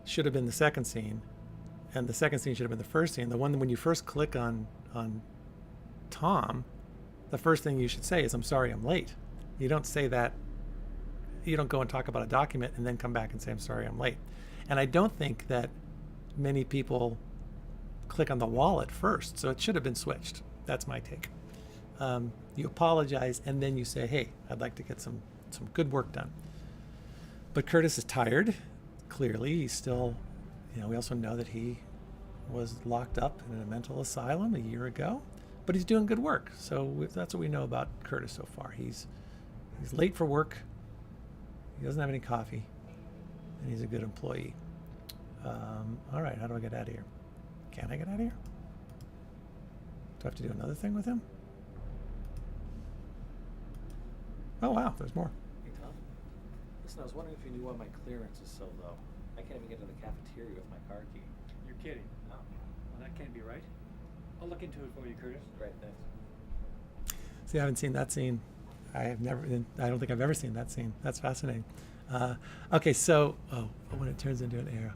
should have been the second scene, and the second scene should have been the first scene. The one when you first click on Tom, the first thing you should say is, "I'm sorry, I'm late." You don't say that. You don't go and talk about a document and then come back and say, "I'm sorry, I'm late." And I don't think that many people click on the wallet first, so it should have been switched. That's my take. You apologize, and then you say, hey, I'd like to get some good work done. But Curtis is tired, clearly. He's still, we also know that he was locked up in a mental asylum a year ago, but he's doing good work. So that's what we know about Curtis so far. He's late for work, he doesn't have any coffee, and he's a good employee. All right, how do I get out of here? Can I get out of here? Do I have to do another thing with him? Oh wow, there's more. Hey, Tom. Listen, I was wondering if you knew why my clearance is so low. I can't even get to the cafeteria with my car key. You're kidding. No. Well, that can't be right. I'll look into it for you, Curtis. Great, thanks. See, I haven't seen that scene. I don't think I've ever seen that scene. That's fascinating. Okay, so, when it turns into an arrow.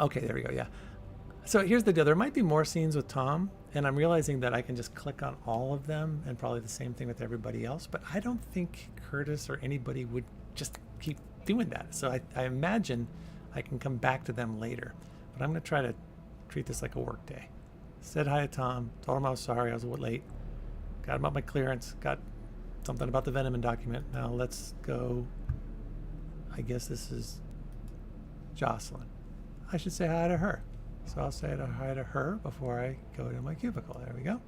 Okay, there we go, yeah. So here's the deal. There might be more scenes with Tom, and I'm realizing that I can just click on all of them, and probably the same thing with everybody else, but I don't think Curtis or anybody would just keep doing that. So I imagine I can come back to them later, but I'm going to try to treat this like a work day. Said hi to Tom, told him I was sorry, I was a little late, got him up my clearance, got something about the Veneman document. Now let's go. I guess this is Jocelyn. I should say hi to her. So I'll say hi to her before I go to my cubicle. There we go.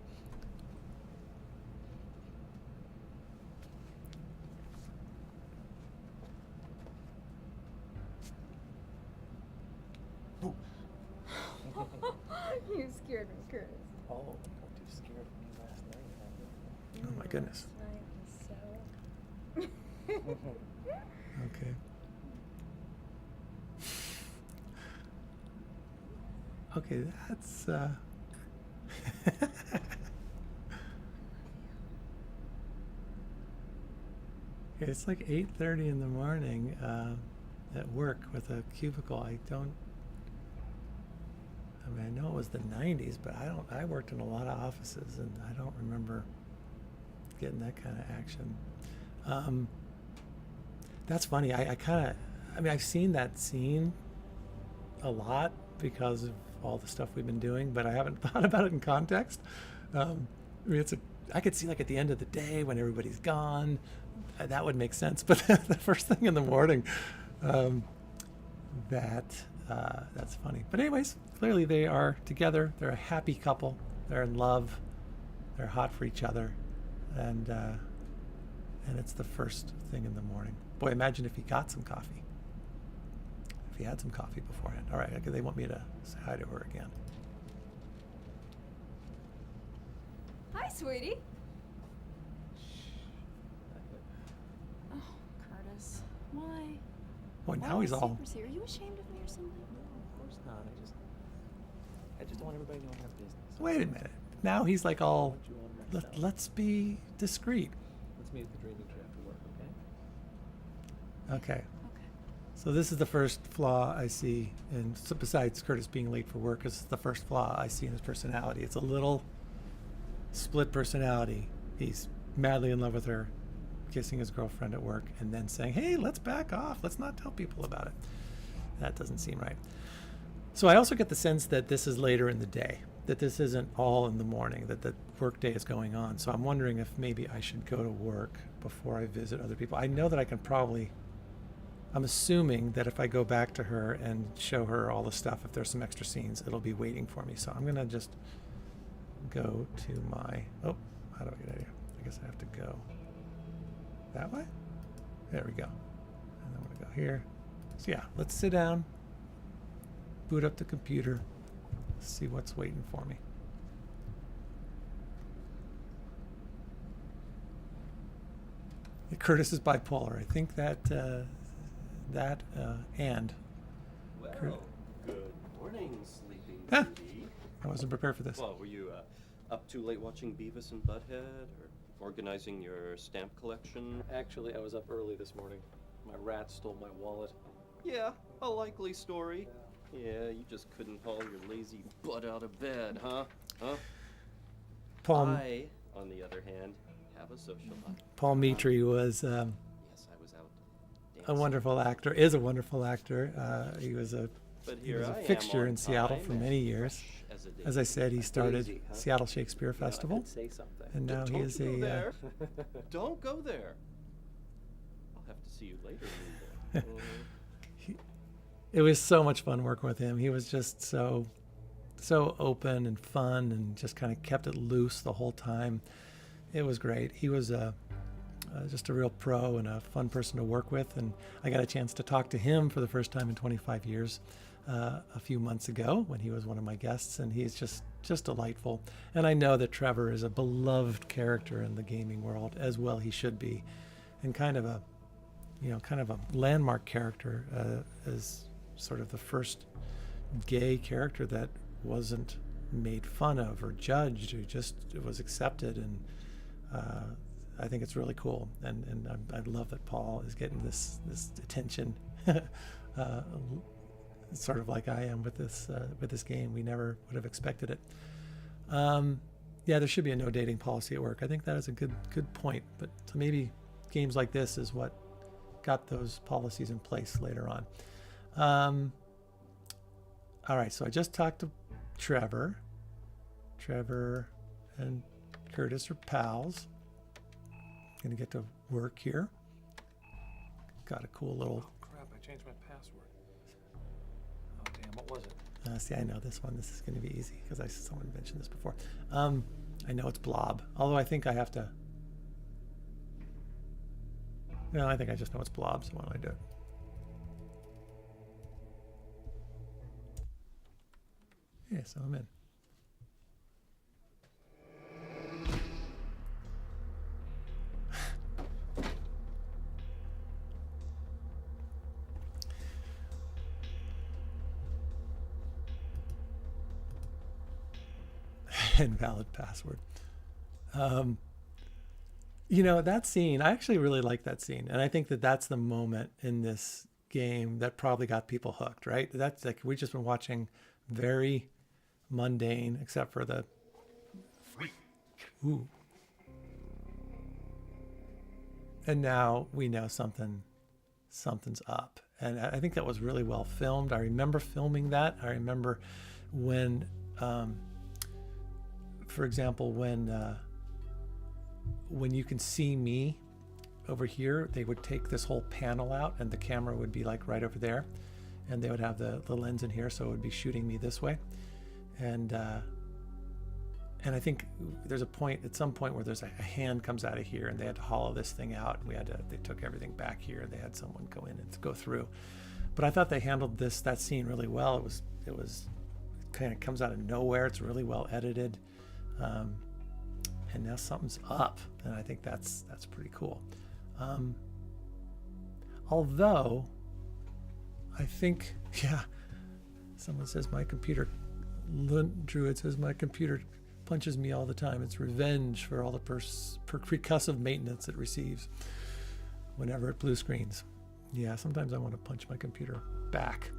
You scared me, Curtis. Oh, got too scared of me last night. Oh my goodness. Last night was so... Okay. Okay, that's it's like 8:30 in the morning at work with a cubicle. I know it was the 90s, but I worked in a lot of offices, and I don't remember getting that kind of action. That's funny. I've seen that scene a lot because of all the stuff we've been doing, but I haven't thought about it in context. I could see, like, at the end of the day when everybody's gone, that would make sense. But the first thing in the morning, that's funny. But anyways, clearly they are together. They're a happy couple. They're in love. They're hot for each other, and it's the first thing in the morning. Boy, imagine if he got some coffee. If he had some coffee beforehand. All right, okay, they want me to say hi to her again. Hi, sweetie. Oh, Curtis. Why? Boy, Why now he's was all... secrecy? Are you ashamed of me or something? No, of course not. I just don't want everybody knowing our business. Wait a minute. Now he's like all... What you want myself. Let's be discreet. Let's meet at the Dreaming Tree after work, okay? Okay. So this is the first flaw I see, and so besides Curtis being late for work, this is the first flaw I see in his personality. It's a little split personality. He's madly in love with her, kissing his girlfriend at work, and then saying, hey, let's back off. Let's not tell people about it. That doesn't seem right. So I also get the sense that this is later in the day, that this isn't all in the morning, that the work day is going on. So I'm wondering if maybe I should go to work before I visit other people. I know that I can probably... I'm assuming that if I go back to her and show her all the stuff, if there's some extra scenes, it'll be waiting for me. So I'm going to just go to my... Oh, how do I get out of here? I guess I have to go that way? There we go. And I'm going to go here. So yeah, let's sit down, boot up the computer, see what's waiting for me. Curtis is bipolar. I think that... and Well, good morning, Sleeping Ah. Beauty. I wasn't prepared for this. Well, were you up too late watching Beavis and Butthead, or organizing your stamp collection? Actually, I was up early this morning. My rat stole my wallet. Yeah, a likely story. Yeah, you just couldn't haul your lazy butt out of bed, huh? Paul I, on the other hand, have a social life. Paul Mitri was Yes, I was out a dancing. wonderful actor. Is a wonderful actor. He was a But he here was a I am fixture on in Seattle time for and many years. fresh as as I said, he started Daisy, huh? Seattle Shakespeare You know, I Festival, could say something. and now he Don't is you go a. there. Don't go there. I'll have to see you later, Wintek. It was so much fun working with him. He was just so open and fun, and just kind of kept it loose the whole time. It was great. He was just a real pro and a fun person to work with, and I got a chance to talk to him for the first time in 25 years a few months ago when he was one of my guests, and he's just delightful. And I know that Trevor is a beloved character in the gaming world, as well he should be, and kind of a landmark character as sort of the first gay character that wasn't made fun of or judged, who just was accepted. And I think it's really cool, and I love that Paul is getting this attention, sort of like I am with this game. We never would have expected it. Yeah, there should be a no dating policy at work. I think that is a good point. But so maybe games like this is what got those policies in place later on. All right, so I just talked to Trevor. Trevor and Curtis are pals. Gonna get to work here. Got a cool little. Oh crap! I changed my password. Oh damn! What was it? See, I know this one. This is gonna be easy because someone mentioned this before. I know it's Blob. Although I think I have to. No, I think I just know it's Blob. So why don't I do it? Yeah, so I'm in. Invalid password. That scene, I actually really like that scene. And I think that that's the moment in this game that probably got people hooked, right? That's like, we've just been watching very mundane, except for the ooh. And now we know something's up. And I think that was really well filmed. I remember filming that. I remember when, for example, when you can see me over here, they would take this whole panel out and the camera would be like right over there. And they would have the lens in here, so it would be shooting me this way. And I think there's at some point where there's a hand comes out of here, and they had to hollow this thing out. And they took everything back here. They had someone go in and go through. But I thought they handled that scene really well. It was kind of comes out of nowhere. It's really well edited, and now something's up, and I think that's pretty cool. Although I think, yeah, someone says my computer. Druid says my computer punches me all the time. It's revenge for all the percussive maintenance it receives whenever it blue screens. Yeah, sometimes I want to punch my computer back.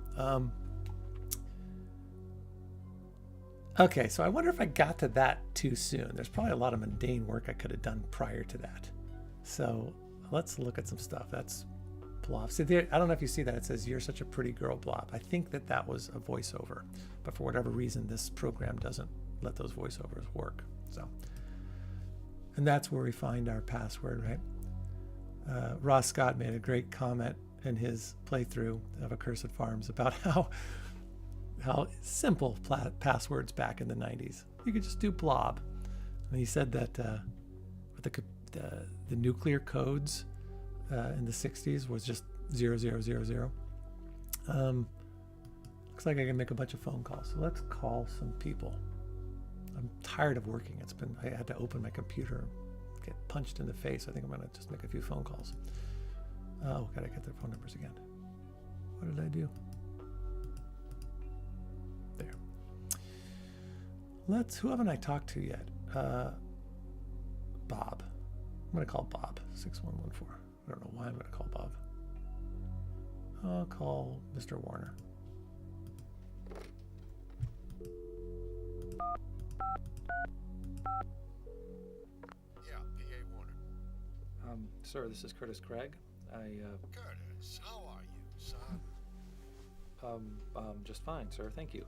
Okay, so I wonder if I got to that too soon. There's probably a lot of mundane work I could have done prior to that. So let's look at some stuff. That's Blob. See there, I don't know if you see that. It says, "You're such a pretty girl, Blob." I think that was a voiceover, but for whatever reason, this program doesn't let those voiceovers work. So, and that's where we find our password, right? Ross Scott made a great comment in his playthrough of Accursed Farms about how simple passwords back in the 90s. You could just do Blob. And he said that with the nuclear codes in the 60s was just 0000. Looks like I can make a bunch of phone calls. So let's call some people. I'm tired of working. I had to open my computer, get punched in the face. I think I'm gonna just make a few phone calls. Oh, gotta get their phone numbers again. What did I do? There. Who haven't I talked to yet? Bob. I'm gonna call Bob, 6114. I don't know why I'm gonna call Bob. I'll call Mr. Warner. Yeah, PA Warner. Sir, this is Curtis Craig. Curtis, how are you, son? Just fine, sir. Thank you.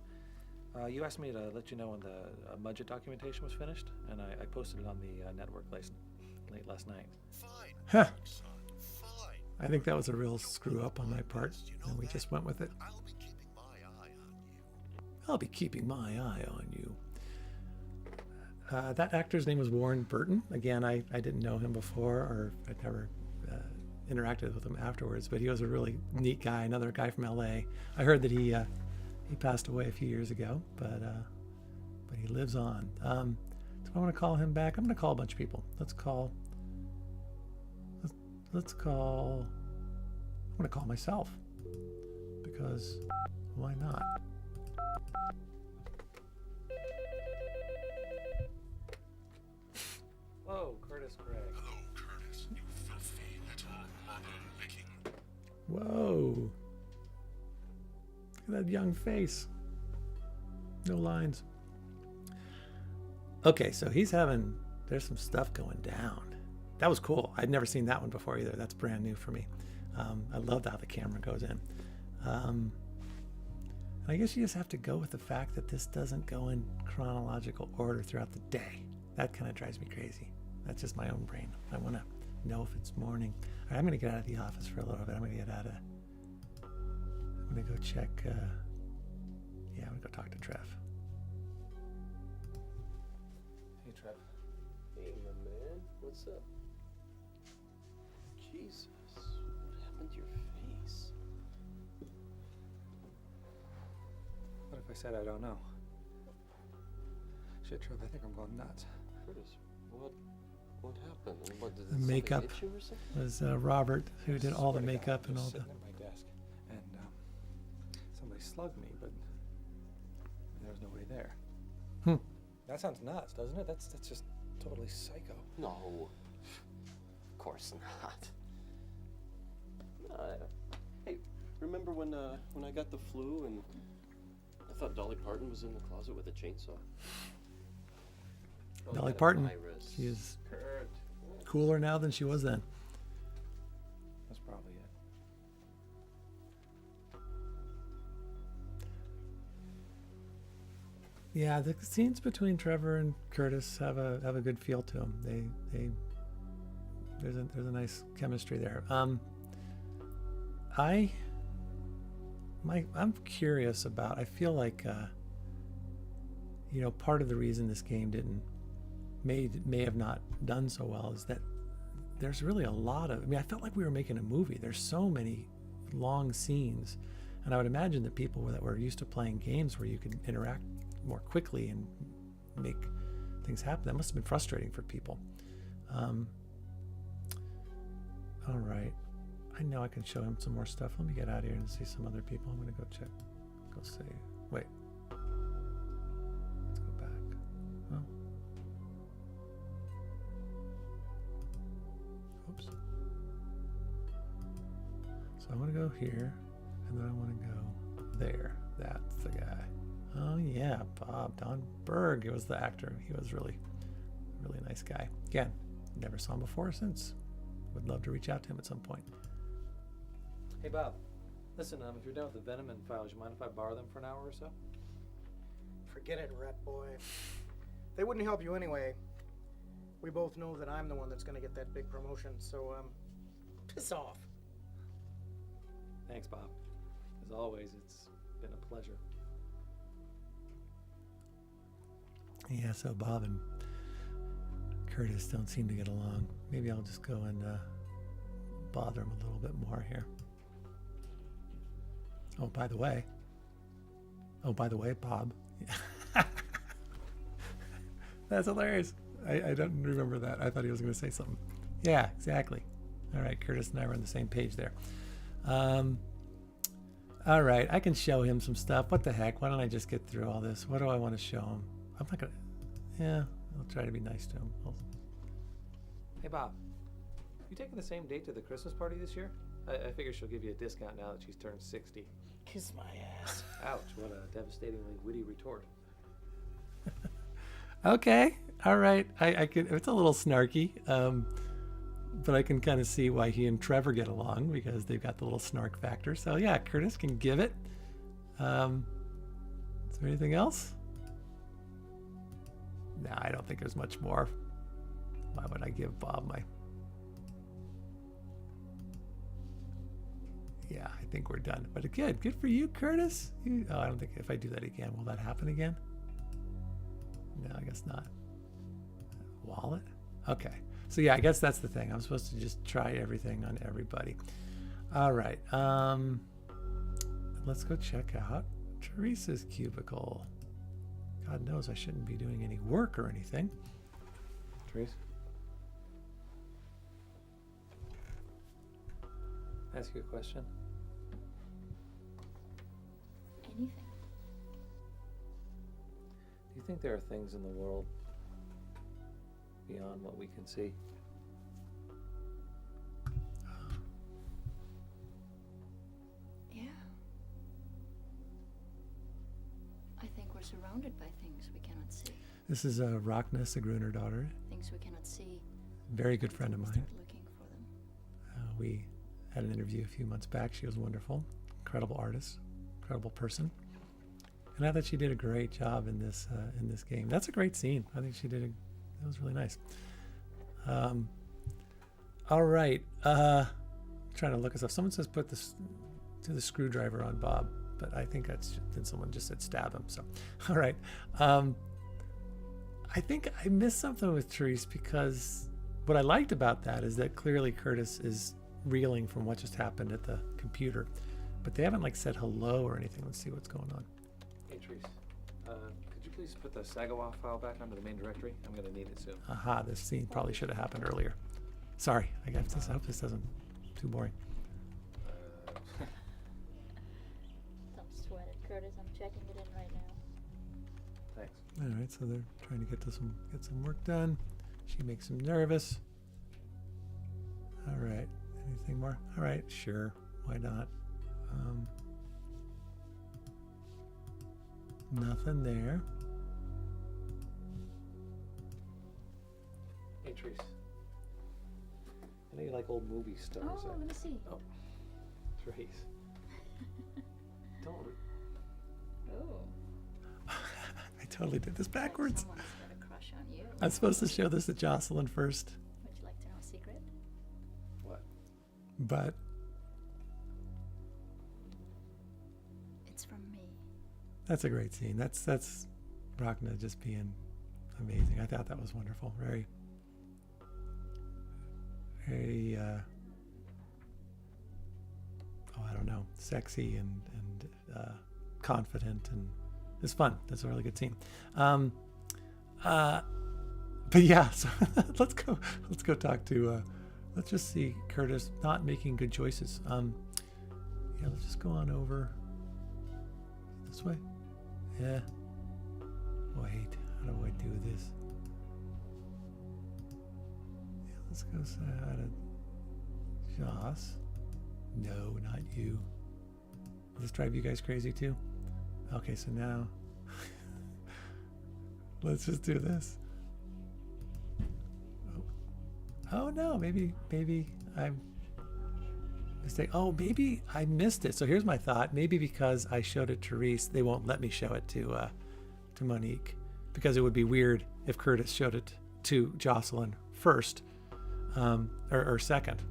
You asked me to let you know when the budget documentation was finished, and I posted it on the network late last night. Fine. Huh. Son. Fine. I think that was a real screw up on my part, You know and we that? just went with it. I'll be keeping my eye on you. I'll be keeping my eye on you. That actor's name was Warren Burton. Again, I didn't know him before, or I'd never interacted with him afterwards, but he was a really neat guy, another guy from LA. I heard that he passed away a few years ago, but he lives on. Do I want to call him back? I'm going to call a bunch of people. Let's call. I'm going to call myself, because why not? Whoa, Curtis Gregg. Hello, Curtis. You filthy little mother-licking. Whoa. Look at that young face. No lines. Okay, so there's some stuff going down. That was cool. I'd never seen that one before either. That's brand new for me. I loved how the camera goes in. And I guess you just have to go with the fact that this doesn't go in chronological order throughout the day. That kind of drives me crazy. That's just my own brain. I want to know if it's morning. All right, I'm going to get out of the office for a little bit. I'm going to go check. I'm going to go talk to Trev. Hey, Trev. Hey, my man. What's up? Jesus. What happened to your face? What if I said I don't know? Shit, Trev, I think I'm going nuts. Curtis, what happened? What, did The something makeup hit you or something? was Robert, who did all the Swear to God, makeup I and was all the. sitting at my desk, and somebody slugged me, but there was nobody there. Hmm. That sounds nuts, doesn't it? That's just totally psycho. No. Of course not. Hey, remember when I got the flu and I thought Dolly Parton was in the closet with a chainsaw? Oh, Dolly that Parton. virus. She is Kurt. cooler now than she was then. That's probably it. Yeah, the scenes between Trevor and Curtis have a good feel to them. There's a nice chemistry there. I'm curious about. I feel like part of the reason this game may have not done so well is that there's really a lot of. I mean, I felt like we were making a movie. There's so many long scenes, and I would imagine that people that were used to playing games where you could interact more quickly and make things happen, that must have been frustrating for people. All right, I know I can show him some more stuff. Let me get out of here and see some other people. I'm gonna go check. Go see. Wait. Let's go back. Oh. Oops. So I want to go here, and then I want to go there. That's the guy. Oh yeah, Bob Don Berg. It was the actor. He was really nice guy. Again, never saw him before or since. Would love to reach out to him at some point. Hey, Bob. Listen, if you're done with the Venom and files, you mind if I borrow them for an hour or so? Forget it, rat boy. They wouldn't help you anyway. We both know that I'm the one that's gonna get that big promotion, so, piss off. Thanks, Bob. As always, it's been a pleasure. Yeah, so Bob and Curtis don't seem to get along. Maybe I'll just go and bother him a little bit more here. Oh, by the way, Bob. That's hilarious. I don't remember that. I thought he was going to say something. Yeah, exactly. All right, Curtis and I were on the same page there. All right, I can show him some stuff. What the heck? Why don't I just get through all this? What do I want to show him? I'm not going to... Yeah, I'll try to be nice to him. Hey, Bob. You taking the same date to the Christmas party this year? I figure she'll give you a discount now that she's turned 60. Kiss my ass. Ouch, what a devastatingly witty retort. Okay, all right. I can. It's a little snarky, but I can kind of see why he and Trevor get along because they've got the little snark factor. So yeah, Curtis can give it. It's there anything else? No, I don't think there's much more. Why would I give Bob my... Yeah, I think we're done. But good for you, Curtis. I don't think if I do that again, will that happen again? No, I guess not. Wallet? Okay. So yeah, I guess that's the thing. I'm supposed to just try everything on everybody. All right. Let's go check out Teresa's cubicle. God knows I shouldn't be doing any work or anything. Therese? Ask you a question. Anything. Do you think there are things in the world beyond what we can see? Yeah. I think we're surrounded by things we cannot see. This is Rachna Sigrun, daughter. Things we cannot see. Very good friend of until mine. we start looking for them. We had an interview a few months back. She was wonderful, incredible artist, incredible person, and I thought she did a great job in this game. That's a great scene. I think she did. That was really nice. All right, trying to look us up. Someone says put this to the screwdriver on Bob, but I think then someone just said stab him. So, all right. I think I missed something with Therese because what I liked about that is that clearly Curtis is reeling from what just happened at the computer, but they haven't like said hello or anything. Let's see what's going on. Hey, Therese. Could you please put the Sagawa file back onto the main directory? I'm going to need it soon. Aha, this scene probably should have happened earlier. Sorry, I hope this doesn't too boring. Don't sweat it, Curtis. I'm checking it in right now. Thanks. All right, so they're trying to get some work done. She makes him nervous. All right, anything more? All right, sure, why not? Nothing there. Hey, Therese. I know you like old movie stars. Oh, let me see. Oh, Therese. Don't. Oh. I totally did this backwards. Someone's got a crush on you. I'm supposed to show this to Jocelyn first, Would you like to know a secret? What? but It's from me. that's a great scene. That's Rachna just being amazing. I thought that was wonderful. Very, very, I don't know, sexy and confident, and it's fun. That's a really good scene. But yeah, so let's go talk to, let's just see Curtis not making good choices. Yeah, let's just go on over this way. Yeah. Wait, how do I do this? Yeah, let's go say hi to Joss. No, not you. Does this drive you guys crazy too? Okay, so now let's just do this. Oh no, maybe I'm mistake. Oh, maybe I missed it. So here's my thought. Maybe because I showed it to Reese, they won't let me show it to Monique, because it would be weird if Curtis showed it to Jocelyn first, or second.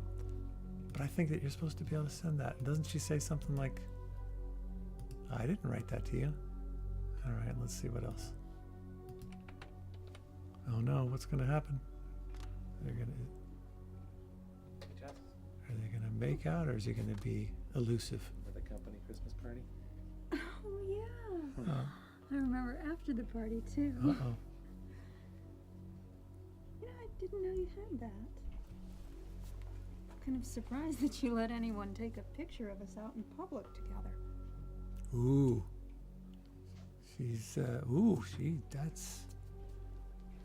But I think that you're supposed to be able to send that. Doesn't she say something like, I didn't write that to you? All right, let's see what else. Oh no, what's going to happen? Are they going to make out, or is he going to be elusive? For the company Christmas party? Oh, yeah. Oh. I remember after the party, too. Uh-oh. Yeah, I didn't know you had that. I'm kind of surprised that you let anyone take a picture of us out in public together. Ooh. She's,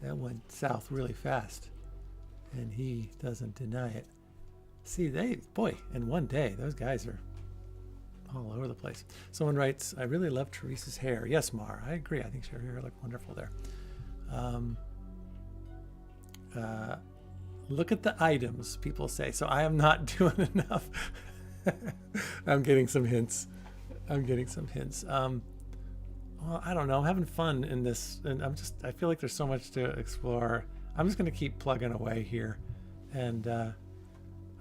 that went south really fast. And he doesn't deny it. See, in one day, those guys are all over the place. Someone writes, I really love Teresa's hair. Yes, Mar, I agree. I think her hair looked wonderful there. Look at the items, people say. So I am not doing enough. I'm getting some hints. well, I don't know. I'm having fun in this, and I feel like there's so much to explore. I'm just going to keep plugging away here, and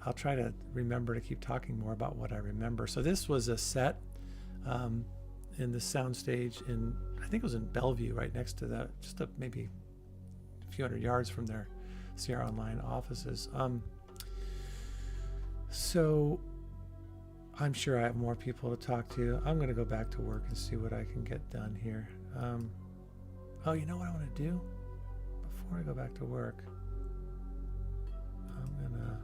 I'll try to remember to keep talking more about what I remember. So this was a set in the soundstage in, I think it was in Bellevue, right next to that, just maybe a few hundred yards from their Sierra Online offices. So I'm sure I have more people to talk to. I'm going to go back to work and see what I can get done here. Oh, you know what I want to do? Before I go back to work, I'm going to...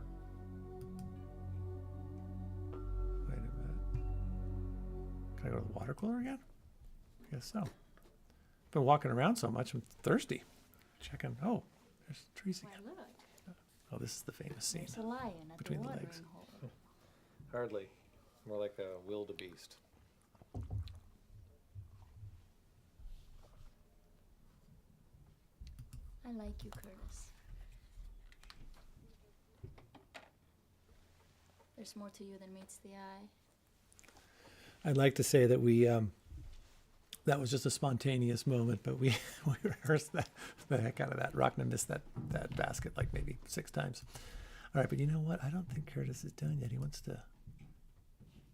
Wait a minute. Can I go to the water cooler again? I guess so. Been walking around so much, I'm thirsty. Checking. Oh, there's trees again. Why, look. Oh, this is the famous scene. There's a lion at Between the the watering legs. hole. Hardly. More like a wildebeest. I like you, Curtis. There's more to you than meets the eye. I'd like to say that we that was just a spontaneous moment, but we rehearsed the heck out of that. Rockna missed that basket like maybe 6 times. All right, but you know what? I don't think Curtis is done yet. He wants to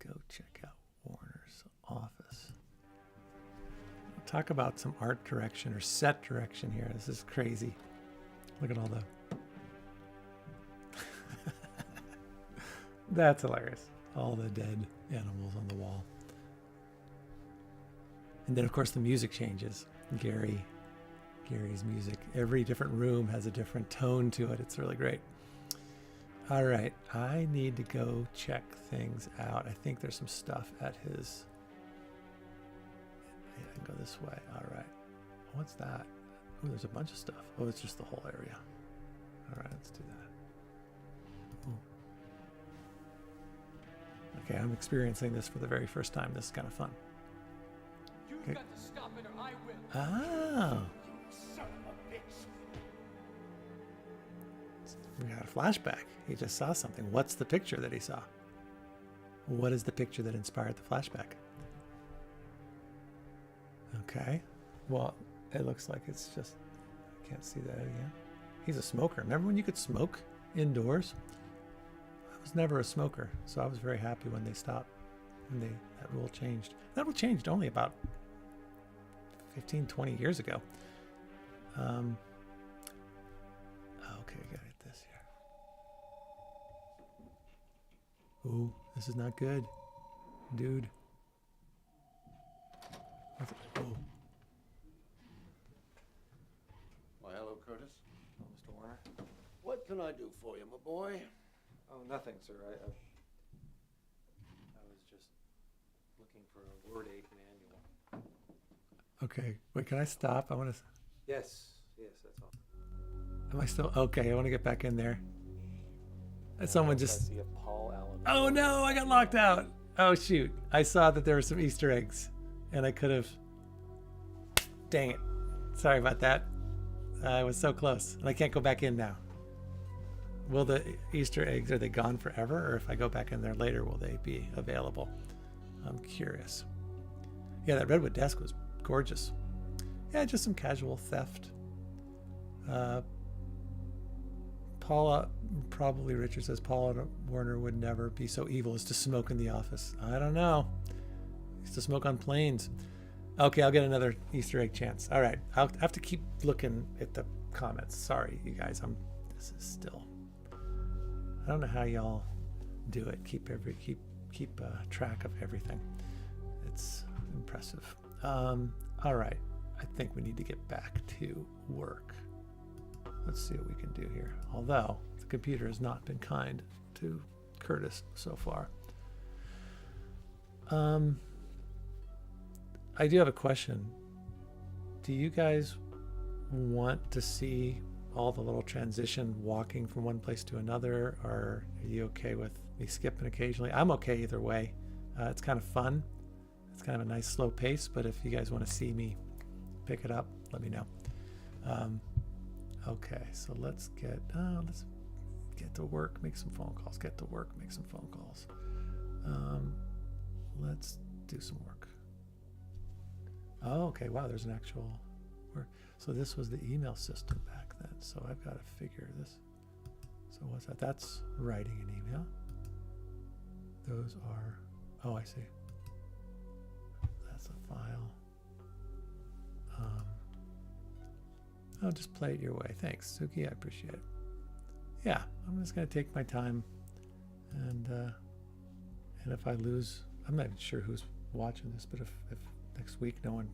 go check out Warner's office. Talk about some art direction or set direction here. This is crazy. Look at all the... That's hilarious. All the dead animals on the wall. And then, of course, the music changes. Gary's music. Every different room has a different tone to it. It's really great. All right. I need to go check things out. I think there's some stuff at his... Yeah, I can go this way. All right. What's that? Oh, there's a bunch of stuff. Oh, it's just the whole area. All right, let's do that. Ooh. Okay, I'm experiencing this for the very first time. This is kind of fun. You've got to stop it or I will. Oh. Son of a bitch. We got a flashback. He just saw something. What's the picture that he saw? What is the picture that inspired the flashback? Okay. Well, it looks like it's just... I can't see that again. He's a smoker. Remember when you could smoke indoors? I was never a smoker, so I was very happy when they stopped. And that rule changed. That rule changed only about 15, 20 years ago. Okay, I gotta get this here. Ooh, this is not good. Dude. Oh. Why, hello, Curtis. Oh, Mr. Warner? What can I do for you, my boy? Oh, nothing, sir. I was just looking for a Word 8 manual. Okay, wait, can I stop? I want to... Yes, that's all. Am I still... Okay, I want to get back in there. Someone I just... see a Paul Allen. Oh no, I got locked out. Oh shoot. I saw that there were some Easter eggs and I could have... Dang it. Sorry about that. I was so close and I can't go back in now. Will the Easter eggs, are they gone forever? Or if I go back in there later, will they be available? I'm curious. Yeah, that redwood desk was gorgeous. Yeah, just some casual theft. Paula, probably Richard says Paula Warner would never be so evil as to smoke in the office. I don't know. Used to smoke on planes. Okay, I'll get another Easter egg chance. All right, I'll have to keep looking at the comments. Sorry, you guys. This is still... I don't know how y'all do it. Keep track of everything. It's impressive. All right, I think we need to get back to work. Let's see what we can do here. Although the computer has not been kind to Curtis so far. I do have a question. Do you guys want to see all the little transition walking from one place to another, or are you okay with me skipping occasionally? I'm okay either way. It's kind of fun. It's kind of a nice slow pace, but if you guys want to see me pick it up, let me know. Okay, so let's get to work, make some phone calls. Get to work, make some phone calls. Let's do some work. Oh, okay. Wow, there's an actual work. So this was the email system back then. So I've got to figure this. So what's that? That's writing an email. Those are, oh, I see. That's a file. I'll just play it your way. Thanks, Suki. I appreciate it. Yeah, I'm just going to take my time. And if I lose, I'm not even sure who's watching this, but if next week no one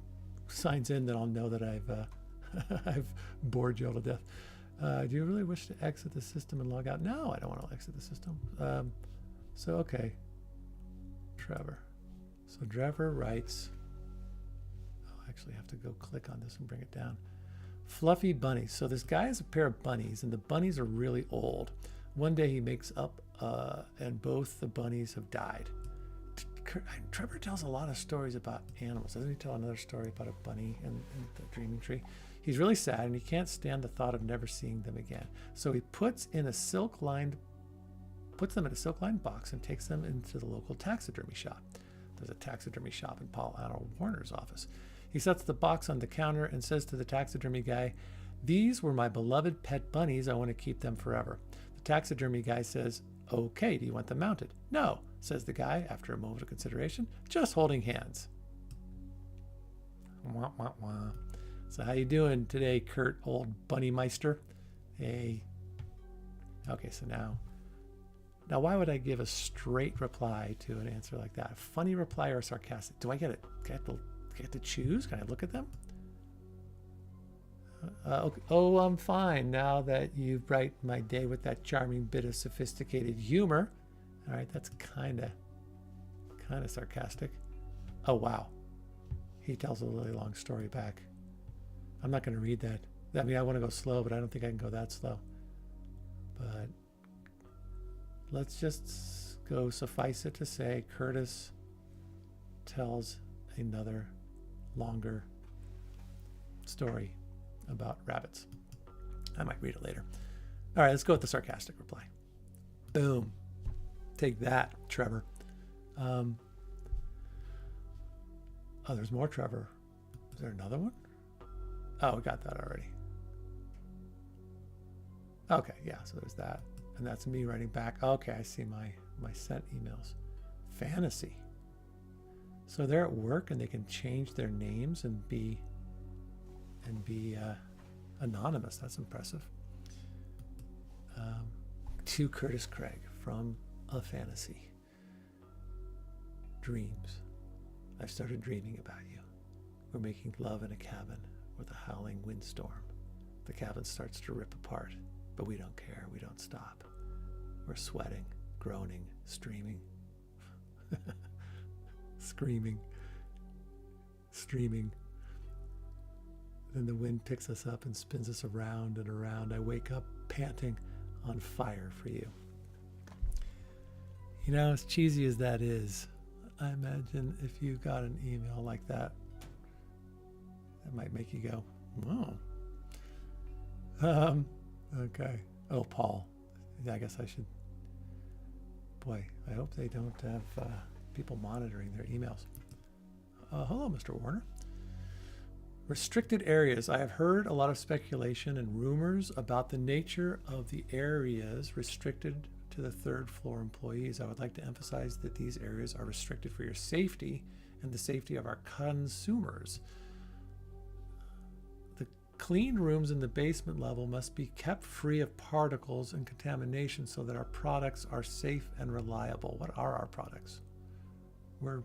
signs in, then I'll know that I've bored you all to death. Do you really wish to exit the system and log out? No, I don't want to exit the system. So, okay. Trevor. So Trevor writes, I'll actually have to go click on this and bring it down. Fluffy bunnies. So this guy has a pair of bunnies, and the bunnies are really old. One day he makes up, and both the bunnies have died. Trevor tells a lot of stories about animals. Doesn't he tell another story about a bunny and the dreaming tree? He's really sad, and he can't stand the thought of never seeing them again. So he puts them in a silk-lined box and takes them into the local taxidermy shop. There's a taxidermy shop in Paul Anna Warner's office. He sets the box on the counter and says to the taxidermy guy, "These were my beloved pet bunnies. I want to keep them forever." The taxidermy guy says, "Okay, do you want them mounted?" "No," says the guy after a moment of consideration, "just holding hands." Wah, wah, wah. So how you doing today, Kurt, old bunny meister? Hey. Okay, so now why would I give a straight reply to an answer like that? A funny reply or a sarcastic? Do I get it? Do I get to choose? Can I look at them? Okay. Oh, I'm fine now that you brighten my day with that charming bit of sophisticated humor. All right, that's kind of sarcastic. Oh, wow. He tells a really long story back. I'm not going to read that. I mean, I want to go slow, but I don't think I can go that slow. But let's just go, suffice it to say, Curtis tells another longer story about rabbits. I might read it later. All right, let's go with the sarcastic reply. Boom. Take that, Trevor. Oh, there's more Trevor. Is there another one? Oh, we got that already. Okay, yeah, so there's that. And that's me writing back. Okay, I see my sent emails. Fantasy. So they're at work and they can change their names and be anonymous. That's impressive. To Curtis Craig from A Fantasy. Dreams. I've started dreaming about you. We're making love in a cabin with a howling windstorm. The cabin starts to rip apart, but we don't care. We don't stop. We're sweating, groaning, streaming. Screaming. Streaming. Then the wind picks us up and spins us around and around. I wake up panting, on fire for you. You know, as cheesy as that is, I imagine if you got an email like that, that might make you go, "Oh." Okay. Oh, Paul. I guess I should. Boy, I hope they don't have people monitoring their emails. Hello, Mr. Warner. Restricted areas. I have heard a lot of speculation and rumors about the nature of the areas restricted to the third floor employees. I would like to emphasize that these areas are restricted for your safety and the safety of our consumers. The clean rooms in the basement level must be kept free of particles and contamination so that our products are safe and reliable. What are our products? We're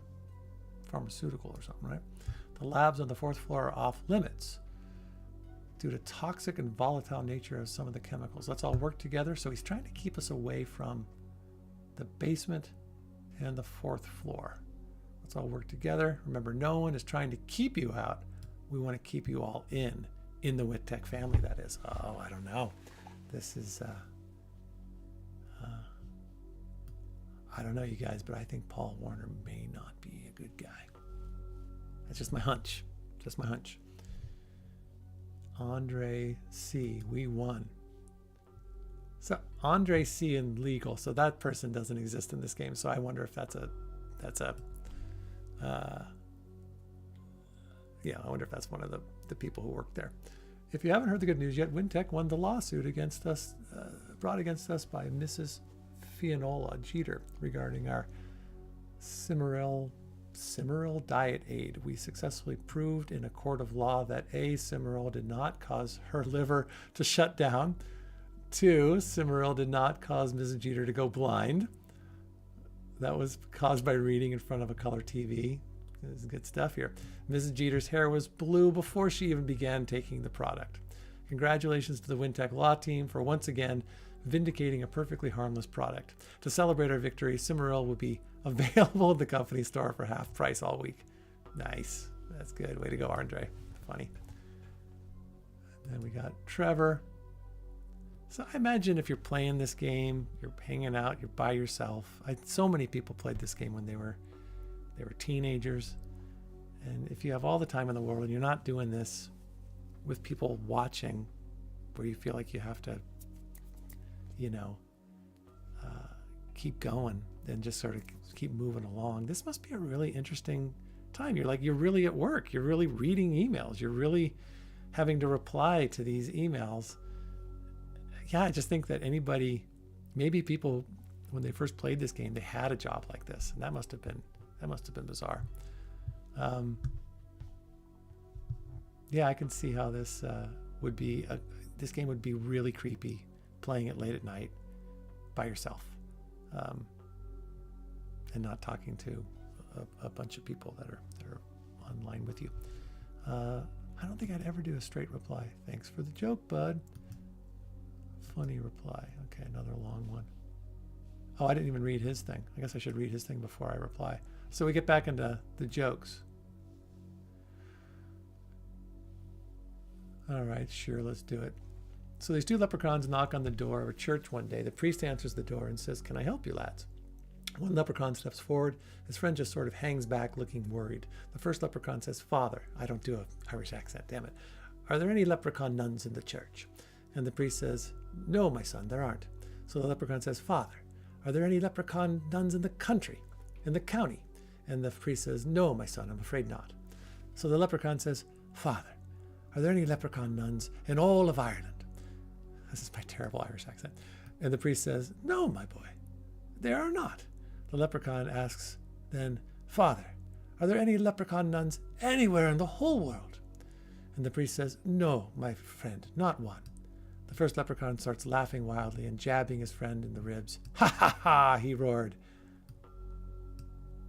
pharmaceutical or something, right? The labs on the fourth floor are off limits due to toxic and volatile nature of some of the chemicals. Let's all work together. So he's trying to keep us away from the basement and the fourth floor. Let's all work together. Remember, no one is trying to keep you out. We want to keep you all in the Wintek family, that is. Oh, I don't know. This is, I don't know, you guys, but I think Paul Warner may not be a good guy. That's just my hunch. Just my hunch. Andre C. We won. So Andre C. in legal. So that person doesn't exist in this game. So Yeah, I wonder if that's one of the people who work there. If you haven't heard the good news yet, Wintek won the lawsuit against us, brought against us by Mrs. Fianola Jeter regarding our Cimaril diet aid. We successfully proved in a court of law that A, Cimaril did not cause her liver to shut down. 2, Cimaril did not cause Mrs. Jeter to go blind. That was caused by reading in front of a color TV. This is good stuff here. Mrs. Jeter's hair was blue before she even began taking the product. Congratulations to the Wintek law team for once again vindicating a perfectly harmless product. To celebrate our victory, Cimaril will be available at the company store for half price all week. Nice. That's good. Way to go, Andre. Funny. And then we got Trevor. So I imagine if you're playing this game, you're hanging out, you're by yourself. So many people played this game when they were teenagers. And if you have all the time in the world and you're not doing this with people watching, where you feel like you have to, keep going and just sort of keep moving along, this must be a really interesting time. You're really at work. You're really reading emails. You're really having to reply to these emails. Yeah, I just think that maybe people, when they first played this game, they had a job like this, and that must have been bizarre. Yeah, I can see how this this game would be really creepy, playing it late at night by yourself, and not talking to a bunch of people that are online with you. I don't think I'd ever do a straight reply. Thanks for the joke, bud. Funny reply. Okay, another long one. Oh, I didn't even read his thing. I guess I should read his thing before I reply. So we get back into the jokes. All right, sure, let's do it. So these 2 leprechauns knock on the door of a church one day. The priest answers the door and says, "Can I help you, lads?" One leprechaun steps forward. His friend just sort of hangs back looking worried. The first leprechaun says, "Father," I don't do an Irish accent, damn it, "are there any leprechaun nuns in the church?" And the priest says, "No, my son, there aren't." So the leprechaun says, "Father, are there any leprechaun nuns in the country, in the county?" And the priest says, "No, my son, I'm afraid not." So the leprechaun says, "Father, are there any leprechaun nuns in all of Ireland?" This is my terrible Irish accent. And the priest says, "No, my boy, there are not." The leprechaun asks then, "Father, are there any leprechaun nuns anywhere in the whole world?" And the priest says, "No, my friend, not one." The first leprechaun starts laughing wildly and jabbing his friend in the ribs. "Ha ha ha," he roared.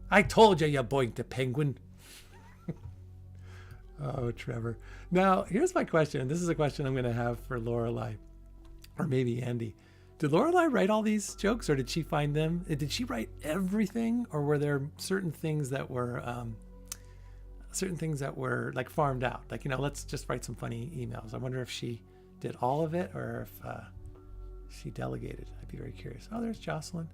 "I told you boinked a penguin." Oh, Trevor. Now, here's my question. This is a question I'm going to have for Lorelai, or maybe Andy. Did Lorelai write all these jokes, or did she find them? Did she write everything, or were there certain things that were like farmed out? Like, let's just write some funny emails. I wonder if she did all of it, or if she delegated. I'd be very curious. Oh, there's Jocelyn.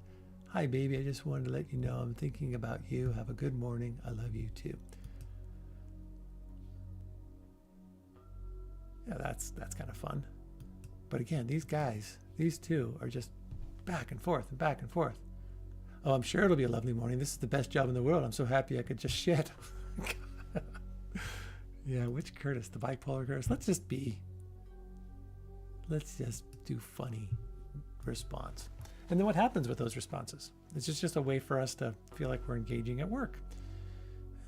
"Hi, baby. I just wanted to let you know I'm thinking about you. Have a good morning. I love you too." Yeah, that's kind of fun. But again, these 2 are just back and forth and back and forth. "Oh, I'm sure it'll be a lovely morning. This is the best job in the world. I'm so happy I could just shit." Yeah, which Curtis? The bipolar Curtis? Let's just do funny response. And then what happens with those responses? It's just a way for us to feel like we're engaging at work.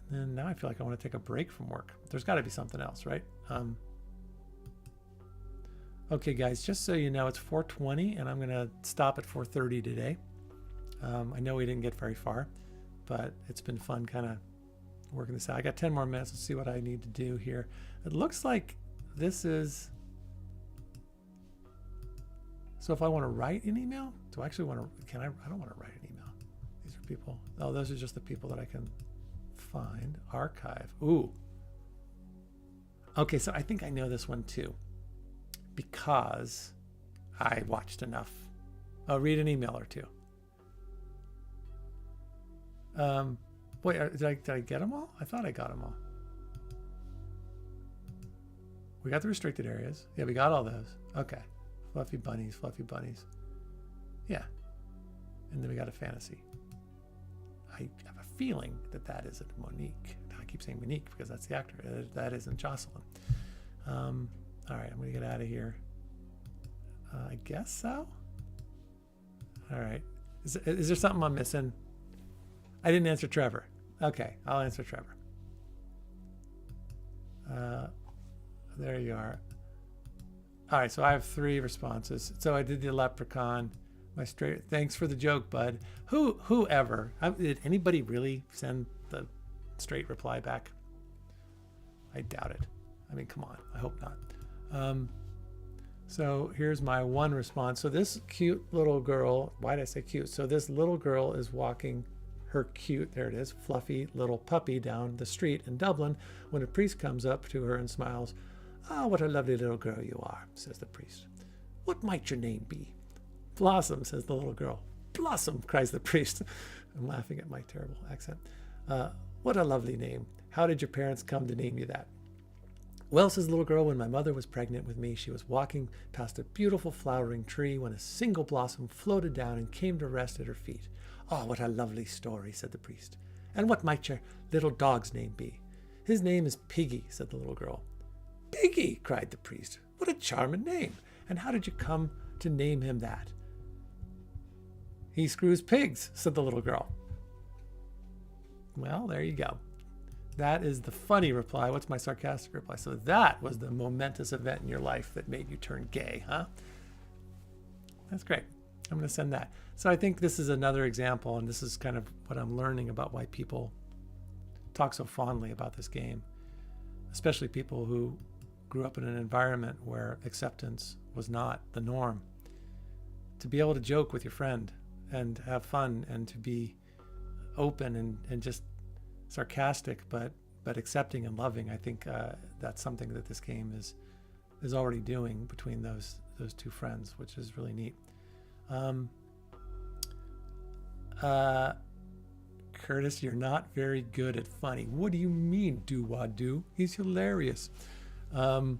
And then now I feel like I want to take a break from work. There's got to be something else, right? Okay, guys, just so you know, it's 4:20, and I'm going to stop at 4:30 today. I know we didn't get very far, but it's been fun kind of working this out. I got 10 more minutes. Let's see what I need to do here. It looks like this is... So if I want to write an email, do I actually want to... I don't want to write an email. These are people... Oh, those are just the people that I can find. Archive. Ooh. Okay, so I think I know this one too, because I watched enough. I'll read an email or two. Wait, did I get them all? I thought I got them all. We got the restricted areas. Yeah, we got all those. Okay. Fluffy bunnies, fluffy bunnies. Yeah. And then we got a fantasy. I have a feeling that is a Monique. I keep saying Monique because that's the actor. That isn't Jocelyn. All right, I'm going to get out of here. I guess so. All right. Is there something I'm missing? I didn't answer Trevor. Okay, I'll answer Trevor. There you are. All right, so I have 3 responses. So I did the leprechaun. Thanks for the joke, bud. Whoever. Did anybody really send the straight reply back? I doubt it. I mean, come on. I hope not. So here's my one response. So this cute little girl, why did I say cute? So this little girl is walking her cute, there it is, fluffy little puppy down the street in Dublin when a priest comes up to her and smiles. "Oh, what a lovely little girl you are," says the priest. "What might your name be?" "Blossom," says the little girl. "Blossom," cries the priest. I'm laughing at my terrible accent. "What a lovely name. How did your parents come to name you that?" "Well," says the little girl, "when my mother was pregnant with me, she was walking past a beautiful flowering tree when a single blossom floated down and came to rest at her feet." "Oh, what a lovely story," said the priest. "And what might your little dog's name be?" "His name is Piggy," said the little girl. "Piggy," cried the priest. "What a charming name. And how did you come to name him that?" "He screws pigs," said the little girl. Well, there you go. That is the funny reply. What's my sarcastic reply? So that was the momentous event in your life that made you turn gay, huh? That's great. I'm going to send that. So I think this is another example, and this is kind of what I'm learning about why people talk so fondly about this game, especially people who grew up in an environment where acceptance was not the norm. To be able to joke with your friend and have fun and to be open and just sarcastic but accepting and loving, I think that's something that this game is already doing between those 2 friends, which is really neat. Curtis, you're not very good at funny. What do you mean, do-wah-do? He's hilarious. Okay,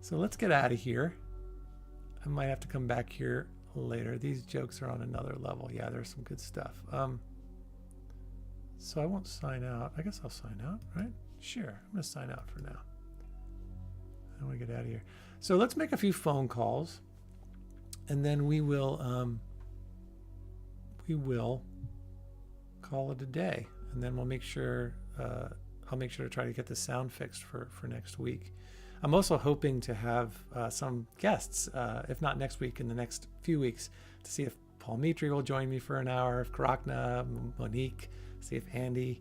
so let's get out of here. I might have to come back here later. These jokes are on another level. Yeah, there's some good stuff. So I won't sign out. I guess I'll sign out, right? Sure, I'm going to sign out for now. I want to get out of here. So let's make a few phone calls, and then we will call it a day, and then we'll make sure I'll make sure to try to get the sound fixed for next week. I'm also hoping to have some guests, if not next week, in the next few weeks, to see if Paul Mitri will join me for an hour, if Karakna, Monique, see if Andy.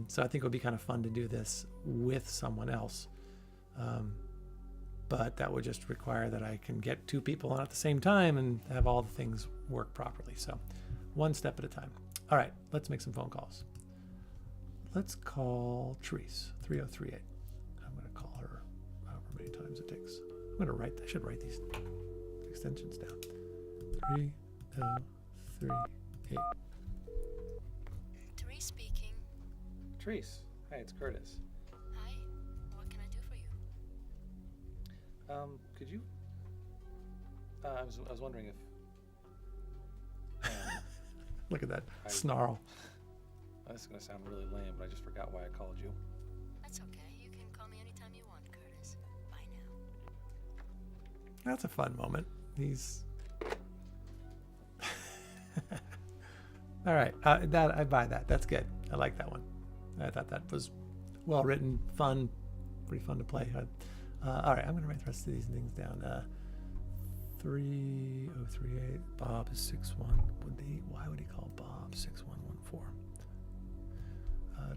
So I think it'll be kind of fun to do this with someone else. But that would just require that I can get 2 people on at the same time and have all the things work properly. So one step at a time. All right, let's make some phone calls. Let's call Therese, 3038. I'm going to call her however many times it takes. I should write these extensions down. 3038. Therese speaking. Therese, hi, it's Curtis. Hi, what can I do for you? Could you? I was wondering if. Look at that snarl. This is going to sound really lame, but I just forgot why I called you. That's okay. You can call me anytime you want, Curtis. Bye now. That's a fun moment. All right, I buy that. That's good. I like that one. I thought that was well written, fun, pretty fun to play. All right, I'm going to write the rest of these things down. 3038. Bob is 61. Why would he call Bob 6114?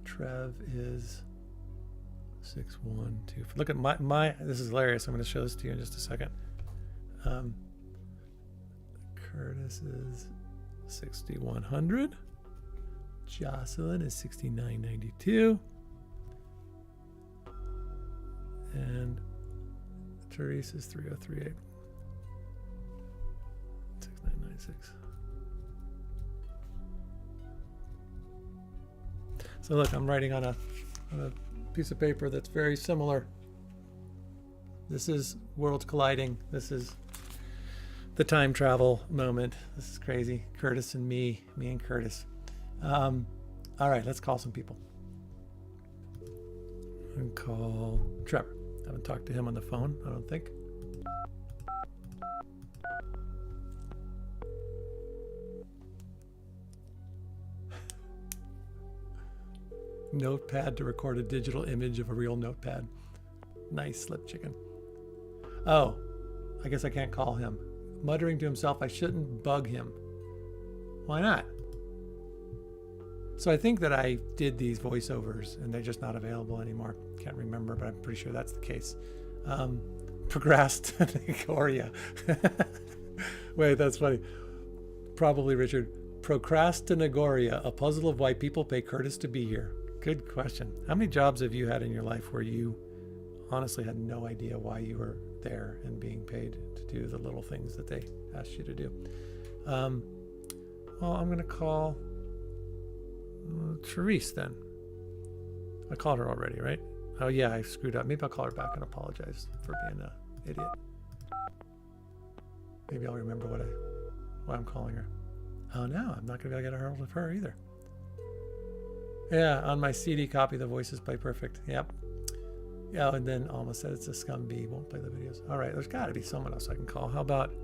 Trev is 612. Look at my. This is hilarious. I'm going to show this to you in just a second. Curtis is 6100. Jocelyn is 6992. And Therese is 3038. 6996. So look, I'm writing on a piece of paper that's very similar. This is worlds colliding. This is the time travel moment. This is crazy. Curtis and me and Curtis. All right, let's call some people. And call Trevor. Haven't talked to him on the phone, I don't think. Notepad to record a digital image of a real notepad. Nice, slip chicken. Oh, I guess I can't call him. Muttering to himself, I shouldn't bug him. Why not? So I think that I did these voiceovers and they're just not available anymore. Can't remember, but I'm pretty sure that's the case. Procrastinagoria. Wait, that's funny. Probably Richard. Procrastinagoria, a puzzle of why people pay Curtis to be here. Good question. How many jobs have you had in your life where you honestly had no idea why you were there and being paid to do the little things that they asked you to do? Well, I'm going to call Therese then. I called her already, right? Oh yeah, I screwed up. Maybe I'll call her back and apologize for being an idiot. Maybe I'll remember why I'm calling her. Oh no, I'm not going to be able to get a hold of her either. Yeah, on my CD copy, the voices play perfect. Yep. Yeah, and then Alma said it's a scum bee, won't play the videos. All right, there's got to be someone else I can call. How about,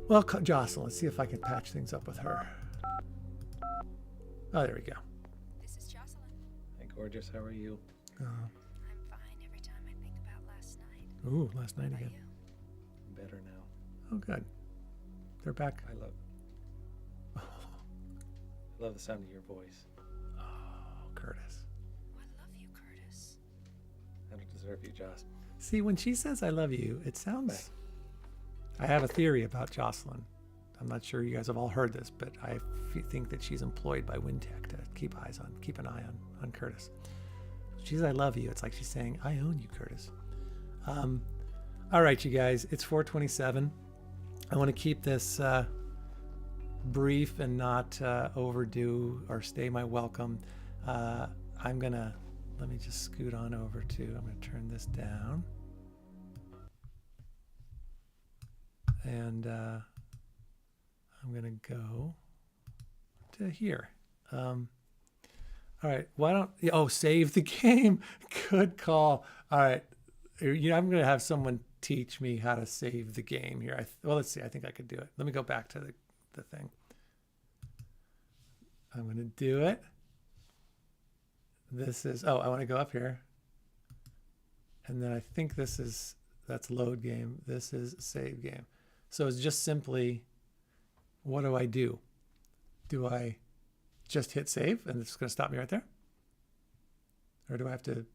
well, Jocelyn. Let's see if I can patch things up with her. Oh, there we go. This is Jocelyn. Hey, gorgeous. How are you? I'm fine every time I think about last night. Ooh, last night How about again. you? Better now. Oh, good. They're back. I love the sound of your voice. Oh, Curtis. I love you, Curtis. I don't deserve you, Joss. See, when she says I love you, it sounds... I have a theory about Jocelyn. I'm not sure you guys have all heard this, but I think that she's employed by Wintek to keep an eye on Curtis. She says I love you. It's like she's saying, I own you, Curtis. All right, you guys, it's 4:27. I want to keep this brief and not overdo or stay my welcome. Let me just scoot on over to, I'm going to turn this down. And I'm going to go to here. All right, why don't, save the game. Good call. All right, I'm going to have someone teach me how to save the game here. Let's see, I think I could do it. Let me go back to the thing. I'm going to do it. This is, I want to go up here. And then I think that's load game. This is save game. So it's just simply, what do I do? Do I just hit save and it's going to stop me right there? Or do I have to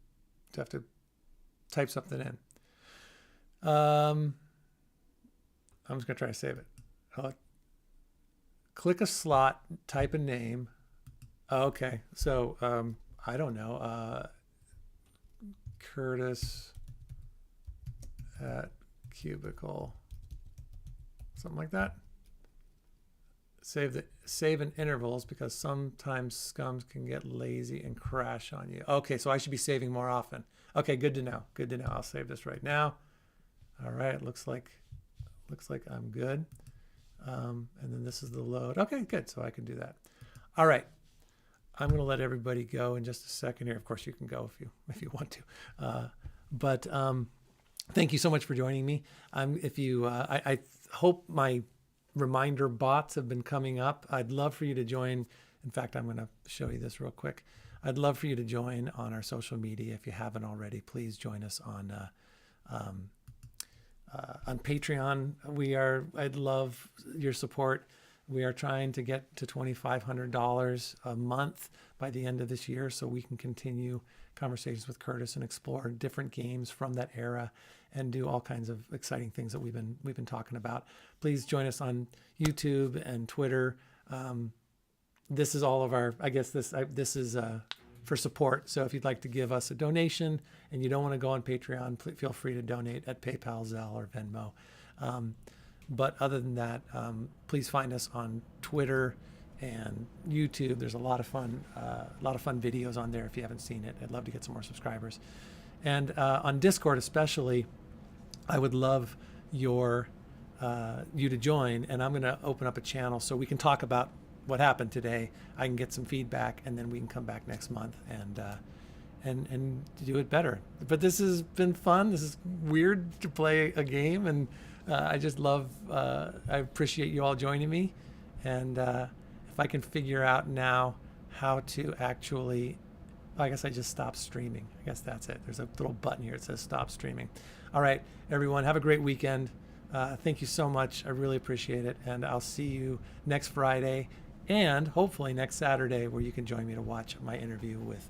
type something in? I'm just going to try to save it. Click a slot, type a name. Okay, so I don't know. Curtis at cubicle, something like that. Save in intervals because sometimes scums can get lazy and crash on you. Okay, so I should be saving more often. Okay, good to know. Good to know. I'll save this right now. All right, looks like I'm good. And then this is the load. Okay, good. So I can do that. All right. I'm going to let everybody go in just a second here. Of course, you can go if you want to. But thank you so much for joining me. I hope my reminder bots have been coming up. I'd love for you to join. In fact, I'm going to show you this real quick. I'd love for you to join on our social media. If you haven't already, please join us on Patreon. I'd love your support. We are trying to get to $2,500 a month by the end of this year so we can continue conversations with Curtis and explore different games from that era and do all kinds of exciting things that we've been talking about. Please join us on YouTube and Twitter. This is all of our, I guess this is for support. So if you'd like to give us a donation and you don't want to go on Patreon, feel free to donate at PayPal, Zelle, or Venmo. But other than that, please find us on Twitter and YouTube. There's a lot of fun videos on there if you haven't seen it. I'd love to get some more subscribers. And on Discord especially, I would love you to join. And I'm going to open up a channel so we can talk about what happened today, I can get some feedback, and then we can come back next month and do it better. But this has been fun. This is weird to play a game, and I just love. I appreciate you all joining me, and if I can figure out now how to actually, I guess I just stopped streaming. I guess that's it. There's a little button here that says stop streaming. All right, everyone, have a great weekend. Thank you so much. I really appreciate it, and I'll see you next Friday, and hopefully next Saturday, where you can join me to watch my interview with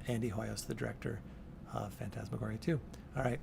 Andy Hoyos, the director of Phantasmagoria 2. All right.